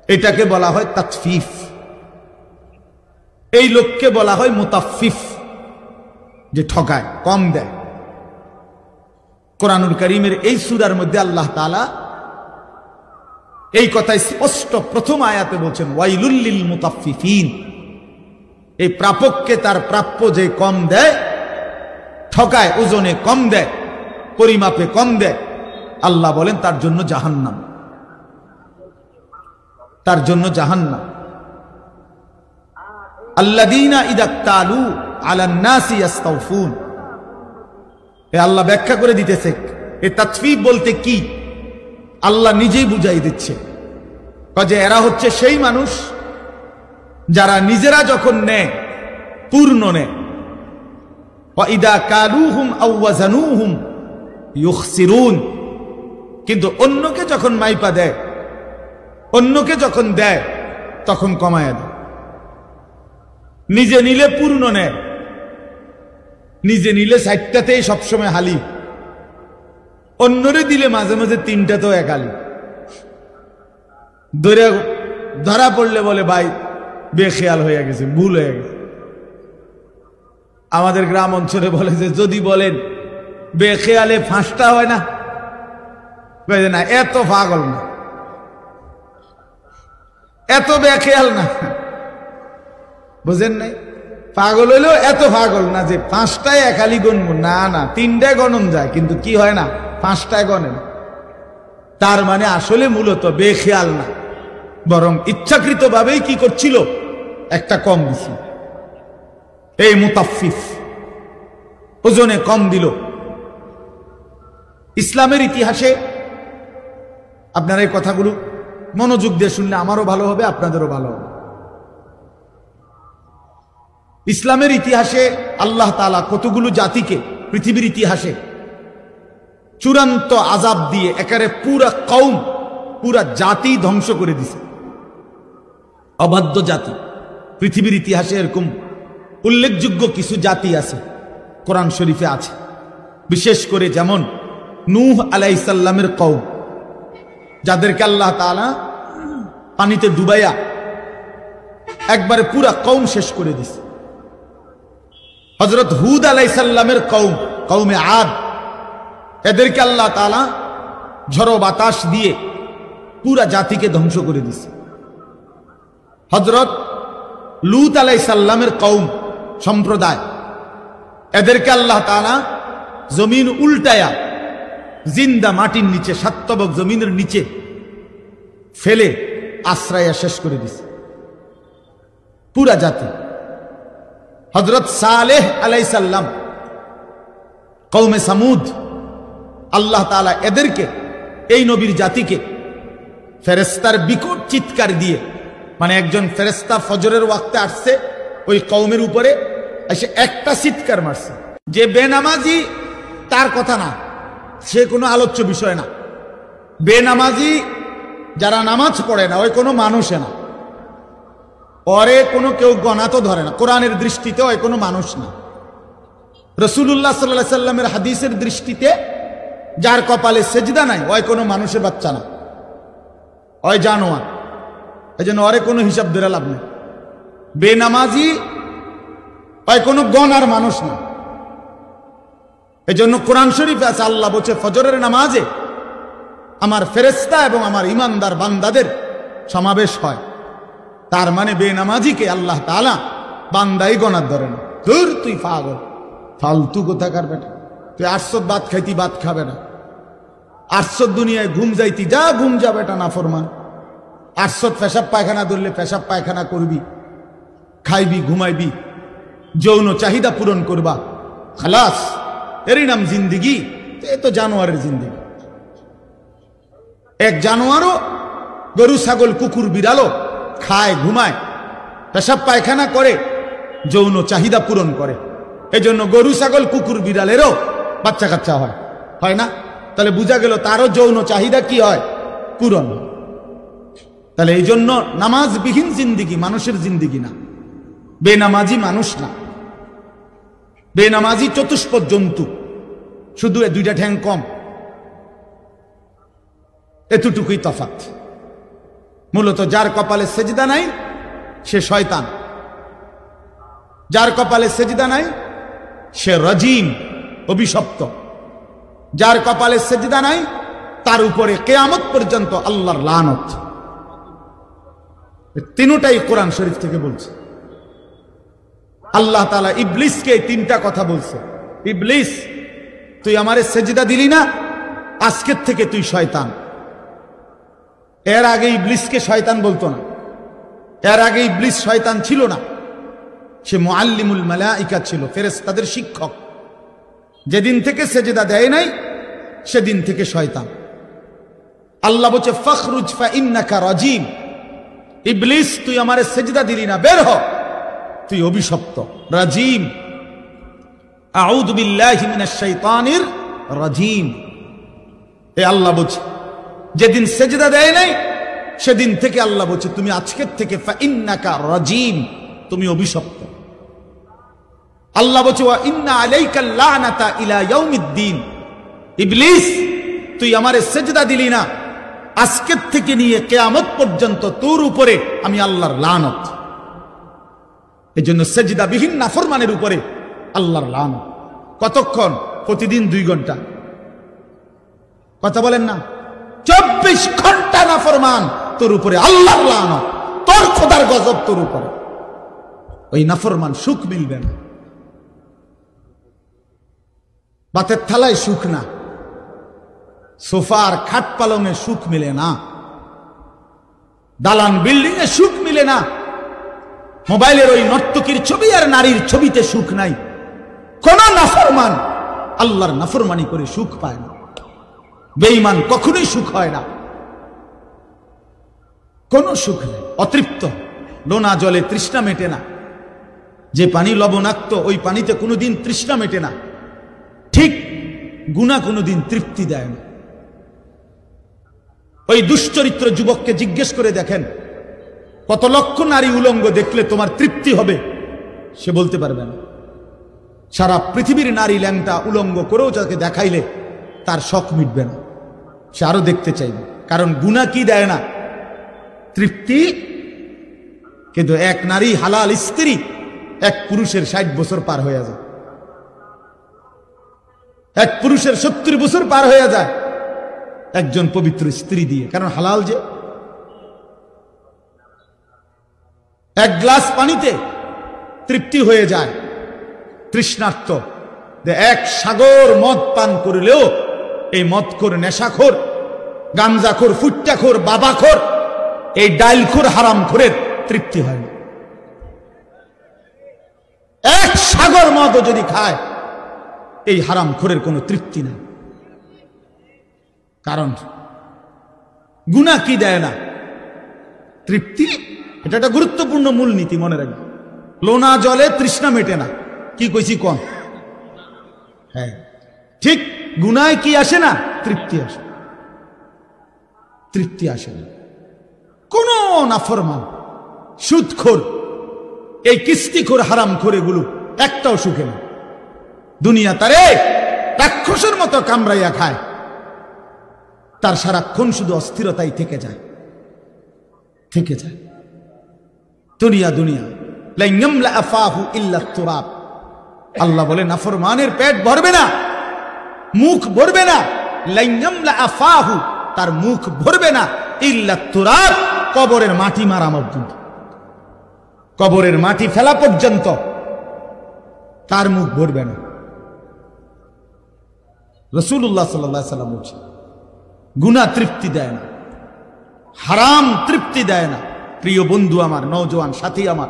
এটাকে বলা হয় তাতফিফ। এই লোককে বলা হয় মুতাফফিফ, যে ঠকায়, কম দেয়। কোরআনুল কারীমের এই সূরার মধ্যে আল্লাহ তাআলা এই কথা স্পষ্ট প্রথম আয়াতে বলছেন, ওয়াইলুল লিল মুতাফফিফিন। এই প্রাপককে তার প্রাপ্য যে কম দেয়, ঠকায়, ওজনে কম দেয়, পরিমাপে কম দেয়, আল্লাহ বলেন তার জন্য জাহান্নাম, তার জন্য জাহান্নাম। আল্লাযীনা ইযা তালু আলান নাসি ইস্তাওফুন। এ আল্লাহ ব্যাখ্যা করে দিতেছে এ তাতফিফ বলতে কি, আল্লাহ নিজেই বুঝাই দিচ্ছে যে এরা হচ্ছে সেই মানুষ যারা নিজেরা যখন নেয় পূর্ণ নেয়, ওয়াইদা কালুহুম আও ওয়াজানুহুম ইউখসিরুন। কিন্তু অন্যকে যখন মাইপা দেয়, অন্যকে যখন দেয় তখন কমায়া দেয়। নিজে নিলে পূর্ণ নেয়, নিজে নিলে 60টাতেই সবসময় হালি, অন্যরে দিলে মাঝে মাঝে 3টাতেও এক হালি। ধরা পড়লে বলে ভাই বেখেয়াল হয়ে গেছে, ভুল হয়ে গেছে। আমাদের গ্রাম অঞ্চলে বলে যে যদি বলেন বেখেয়ালে 5টা হয় না, না এত পাগল না, এত বেখেয়াল না, বুঝেন নাই? পাগল হইলেও এত পাগল না যে 5টায় একালি গণব, না না 3টায় গণন যায়, কিন্তু কি হয় না 5টায় গণেন। তার মানে আসলে মূলত বেখেয়াল না, বরং ইচ্ছাকৃত ভাবেই কি করছিল, একটা কম দিছিল। এই মুতাফফিফ ওজনে কম দিল। ইসলামের ইতিহাসে আপনারা এই কথাগুলো মনোযোগ দিয়ে শুনলে আমারও ভালো হবে, আপনাদেরও ভালো হবে। ইসলামের ইতিহাসে আল্লাহ তাআলা কতগুলো জাতিকে পৃথিবীর ইতিহাসে চূড়ান্ত আযাব দিয়ে একেবারে পুরা কওম, পুরা জাতি ধ্বংস করে দিছে। অবাধ্য জাতি পৃথিবীর ইতিহাসে এরকম উল্লেখযোগ্য কিছু জাতি আছে, কোরআন শরীফে আছে। বিশেষ করে যেমন নূহ আলাইহিস সালামের কওম, যাদেরকে আল্লাহ তাআলা পানিতে ডুবাইয়া একবারে পুরা কওম শেষ করে দিছে। হযরত হুদ আলাইহিস সালামের কওম, কওমে আদ, এদেরকে আল্লাহ তাআলা ঝড়ো বাতাস দিয়ে পুরা জাতিকে ধ্বংস করে দিছে। হযরত লূত আলাইহিস সালামের কওম, সম্প্রদায়, এদেরকে আল্লাহ তাআলা জমিন উল্টায়া জিন্দা মাটির নিচে, সাতবক জমিনের নিচে ফেলে আশ্রয়া শেষ করে দিছে পুরা জাতি। হযরত সালেহ আলাইহিস সালাম কওমে সামুদ, আল্লাহ তাআলা এদেরকে, এই নবীর জাতিকে ফেরেশতার বিকট চিৎকার দিয়ে, মানে একজন ফেরেশতা ফজরের ওয়াক্তে আসছে ওই কওমের উপরে, এসে একটা চিৎকার মারছে। যে বেনামাজি তার কথা না, সে কোনো আলোচ্য বিষয় না। বেনামাজি যারা নামাজ পড়ে না, ওই কোনো মানুষে না, ওরে কোনো কেউ গণা তো ধরে না, কোরআনের দৃষ্টিতে ওই কোনো মানুষ না। রাসূলুল্লাহ সাল্লাল্লাহু আলাইহি সাল্লামের হাদিসের দৃষ্টিতে যার কপালে সেজদা নাই, ওই কোনো মানুষের বাচ্চা না, ওই জানোয়ার। এই জন্য ওরে কোনো হিসাব ধরে লাভ নেই। বেনামাজি ওই কোনো গণার মানুষ না। এই জন্য কোরআন শরীফে আছে, আল্লাহ বলছে ফজরের নামাজে আমার ফেরেশতা এবং আমার ইমানদার বান্দাদের সমাবেশ হয়। তার মানে বেনামাজিকে আল্লাহ তাআলা বান্দাই গণার ধরে না। ধুর তুই পাগল, ফালতু কোথাকার বেটা, তুই 800 ভাত খাইতি, ভাত খাবে না। 800 দুনিয়ায় ঘুম যাইতি, যা ঘুম যা বেটা নাফরমান। 800 পেশাব পায়খানা ধরলে পেশাব পায়খানা করবি, খাইবি, ঘুমাইবি, যৌন চাহিদা পূরণ করবা, খালাস, এরই নাম জিন্দিগি। এ তো জানোয়ারের জিন্দিগি। এক জানোয়ারও গরু, ছাগল, কুকুর, বিড়ালও খায়, ঘুমায়, পেশাব পায়খানা করে, যৌন চাহিদা পূরণ করে। এই জন্য গরু, ছাগল, কুকুর, বিড়ালেরও বাচ্চা কাচ্চা হয়, হয় না? তাহলে বোঝা গেল তারও যৌন চাহিদা কি হয়, পূরণ। তাহলে এই জন্য নামাজবিহীন জিন্দিগি মানুষের জিন্দিগি না, বেনামাজি মানুষ না। বেনামাজি চতুষ্পদ জন্তু, শুধু 2টা ঠ্যাং কম, এতটুকুই তফাৎ। মূলত যার কপালে সেজদা নাই সে শয়তান, যার কপালে সেজদা নাই সে রাজিম, অভিশপ্ত। যার কপালে সেজদা নাই তার উপরে কিয়ামত পর্যন্ত আল্লাহর লানত। তিনটাই কোরআন শরীফ থেকে বলছে। আল্লাহ তাআলা ইবলিসকে 3টা কথা বলছে। ইবলিস, তুই আমারে সেজদা দিলি না, আজকের থেকে তুই শয়তান। এর আগে ইবলিসকে শয়তান বলতো না, এর আগে ইবলিস শয়তান ছিল না, সে মুআল্লিমুল মালাইকা ছিল, ফেরেশতাদের শিক্ষক। যেদিন থেকে সেজদা দেয় নাই সেদিন থেকে শয়তান। আল্লাহ বলছে ফখরুজ ফা ইন্নাকা রাজিম, ইবলিস তুই আমারে সেজদা দিলি না, বের হ, তুই অভিশপ্ত, রাজিম। আউযু বিল্লাহি মিনাশ শাইতানির রাজিম। এ আল্লাহ বলছে, যেদিন সেজদা দেয় নাই সেদিন থেকে আল্লাহ বলছে তুমি আজকের থেকে ফাইন্নাকা রাজিম, তুমি অভিশপ্ত। আল্লাহ বলছে ওয়া ইন্না আলাইকাল লানাতা ইলা ইয়াউমিদ্দিন, ইবলিস তুই আমারে সেজদা দিলি না, আজকের থেকে নিয়ে কিয়ামত পর্যন্ত তোর উপরে আমি আল্লাহর লানত। এজন্য সেজদা বিহীন নাফরমানের উপরে আল্লাহর লানত। কতক্ষণ? প্রতিদিন 2 ঘন্টা। কথা বলেন না? 24 ঘন্টা নাফরমান, তোর উপরে আল্লাহর লানত, তোর খোদার গজব তোর উপরে। ওই নাফরমান সুখ মিলবে না, বাতের থালায় সুখ না, সোফার খাট পালঙে সুখ মিলে না, দালান বিল্ডিং এ সুখ মিলে না, মোবাইলের ওই নর্তকীর ছবি আর নারীর ছবিতে সুখ নাই। কোন নাফরমান আল্লাহর নাফরমানি করে সুখ পায় না। বেঈমান কখনোই সুখ হয় না, কোন সুখ নেই। অতৃপ্ত, লোনা জলে তৃষ্ণা মেটে না। যে পানি লবণাক্ত ওই পানিতে কোনোদিন তৃষ্ণা মেটে না। ঠিক গুনাহ কোনোদিন তৃপ্তি দেয় না। ওই দুশ্চরিত্র যুবককে জিজ্ঞেস করে দেখেন, কত লক্ষ নারী উলঙ্গ দেখলে তোমার তৃপ্তি হবে? সে বলতে পারবে না। সারা পৃথিবীর নারী ল্যাংটা উলঙ্গ করেও যাকে দেখাইলে তার শখ মিটবে না, সে আরো দেখতে চাইবে। কারণ গুনাহ কি দেয় না? তৃপ্তি। কিন্তু এক নারী হালাল স্ত্রী এক পুরুষের 60 বছর পার হয়ে যায়, এক পুরুষের 70 বছর পার হয়ে যায় একজন পবিত্র স্ত্রী দিয়ে। কারণ হালাল যে। এক গ্লাস পানিতে তৃপ্তি হয়ে যায় তৃষ্ণার্ত। এক সাগর মদ পান করলেও এই মদখোর, নেশাখোর, গাঞ্জাখোর, ফুট্টাখোর, বাবাখোর, এই ডাইলখোর, হারামখোরের তৃপ্তি হয় না। এক সাগর মদও যদি খায় এই হারামখোরের কোনো তৃপ্তি নেই। কারণ গুনাহ কি দেয় না? তৃপ্তি। এটা একটা গুরুত্বপূর্ণ মূলনীতি, মনে রাখবে। লোনা জলে তৃষ্ণা মেটে না। কি কইছি কোন? হ্যাঁ ঠিক। গুনায় কি আসে না? তৃপ্তি আসে। তৃপ্তি আসে না। কোন নাফরমান, সুদখোর, এই কিস্তিখোর, হারামখোর, এগুলো একটাও সুখে না। দুনিয়া তারে রাক্ষসের মতো কামড়াইয়া খায়, তার সারাক্ষণ শুধু অস্থিরতাই থেকে যায়, থেকে যায়। দুনিয়া দুনিয়া লা ইয়ামলা আফাহু ইল্লা তুরাব। আল্লাহ বলে নাফরমানের পেট ভরবে না, মুখ ভরবে না। লা ইয়ামলা আফাহু, তার মুখ ভরবে না, ইল্লা তুরাব, কবরের মাটি মারা পর্যন্ত, কবরের মাটি ফেলা পর্যন্ত তার মুখ ভরবে না। রাসূলুল্লাহ সাল্লাল্লাহু আলাইহি ওয়াসাল্লাম বলেছেন, গুনাহ তৃপ্তি দেয় না, হারাম তৃপ্তি দেয় না। প্রিয় বন্ধু আমার, নওজোয়ান সাথী আমার,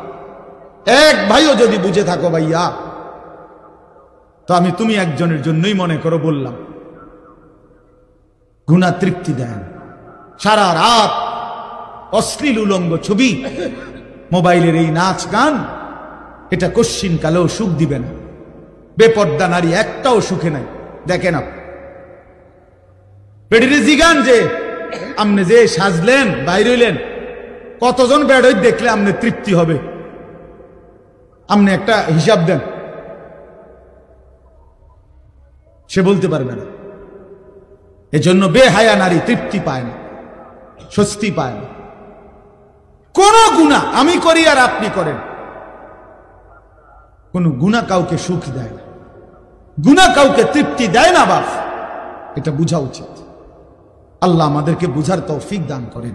এক ভাইও যদি বুঝে থাকো ভাইয়া, তো আমি তুমি একজনের জন্যই মনে করো বললাম। গুনাহ তৃপ্তি দেয় না। সারা রাত অশ্লীল উলঙ্গ ছবি, মোবাইলের এই নাচ গান, এটা কশ্চিন কালেও সুখ দিবে না। বেপর্দা নারী একটাও সুখে নাই। দেখেন বেডিরে জিগান যে আপনি যে সাজলেন, বাইরে হইলেন, কতজন বেড়ই দেখলে আপনি তৃপ্তি হবে? আপনি একটা হিসাব দেন, সে বলতে পারবে না। এজন্য বেহায়া নারী তৃপ্তি পায় না, স্বস্তি পায় না। কোন গুনাহ আমি করি আর আপনি করেন, কোন গুনাহ কাউকে সুখ দেয় না, গুনাহ কাউকে তৃপ্তি দেয় না। বাপ, এটা বোঝা উচিত। আল্লাহ আমাদেরকে বুঝার তৌফিক দান করেন।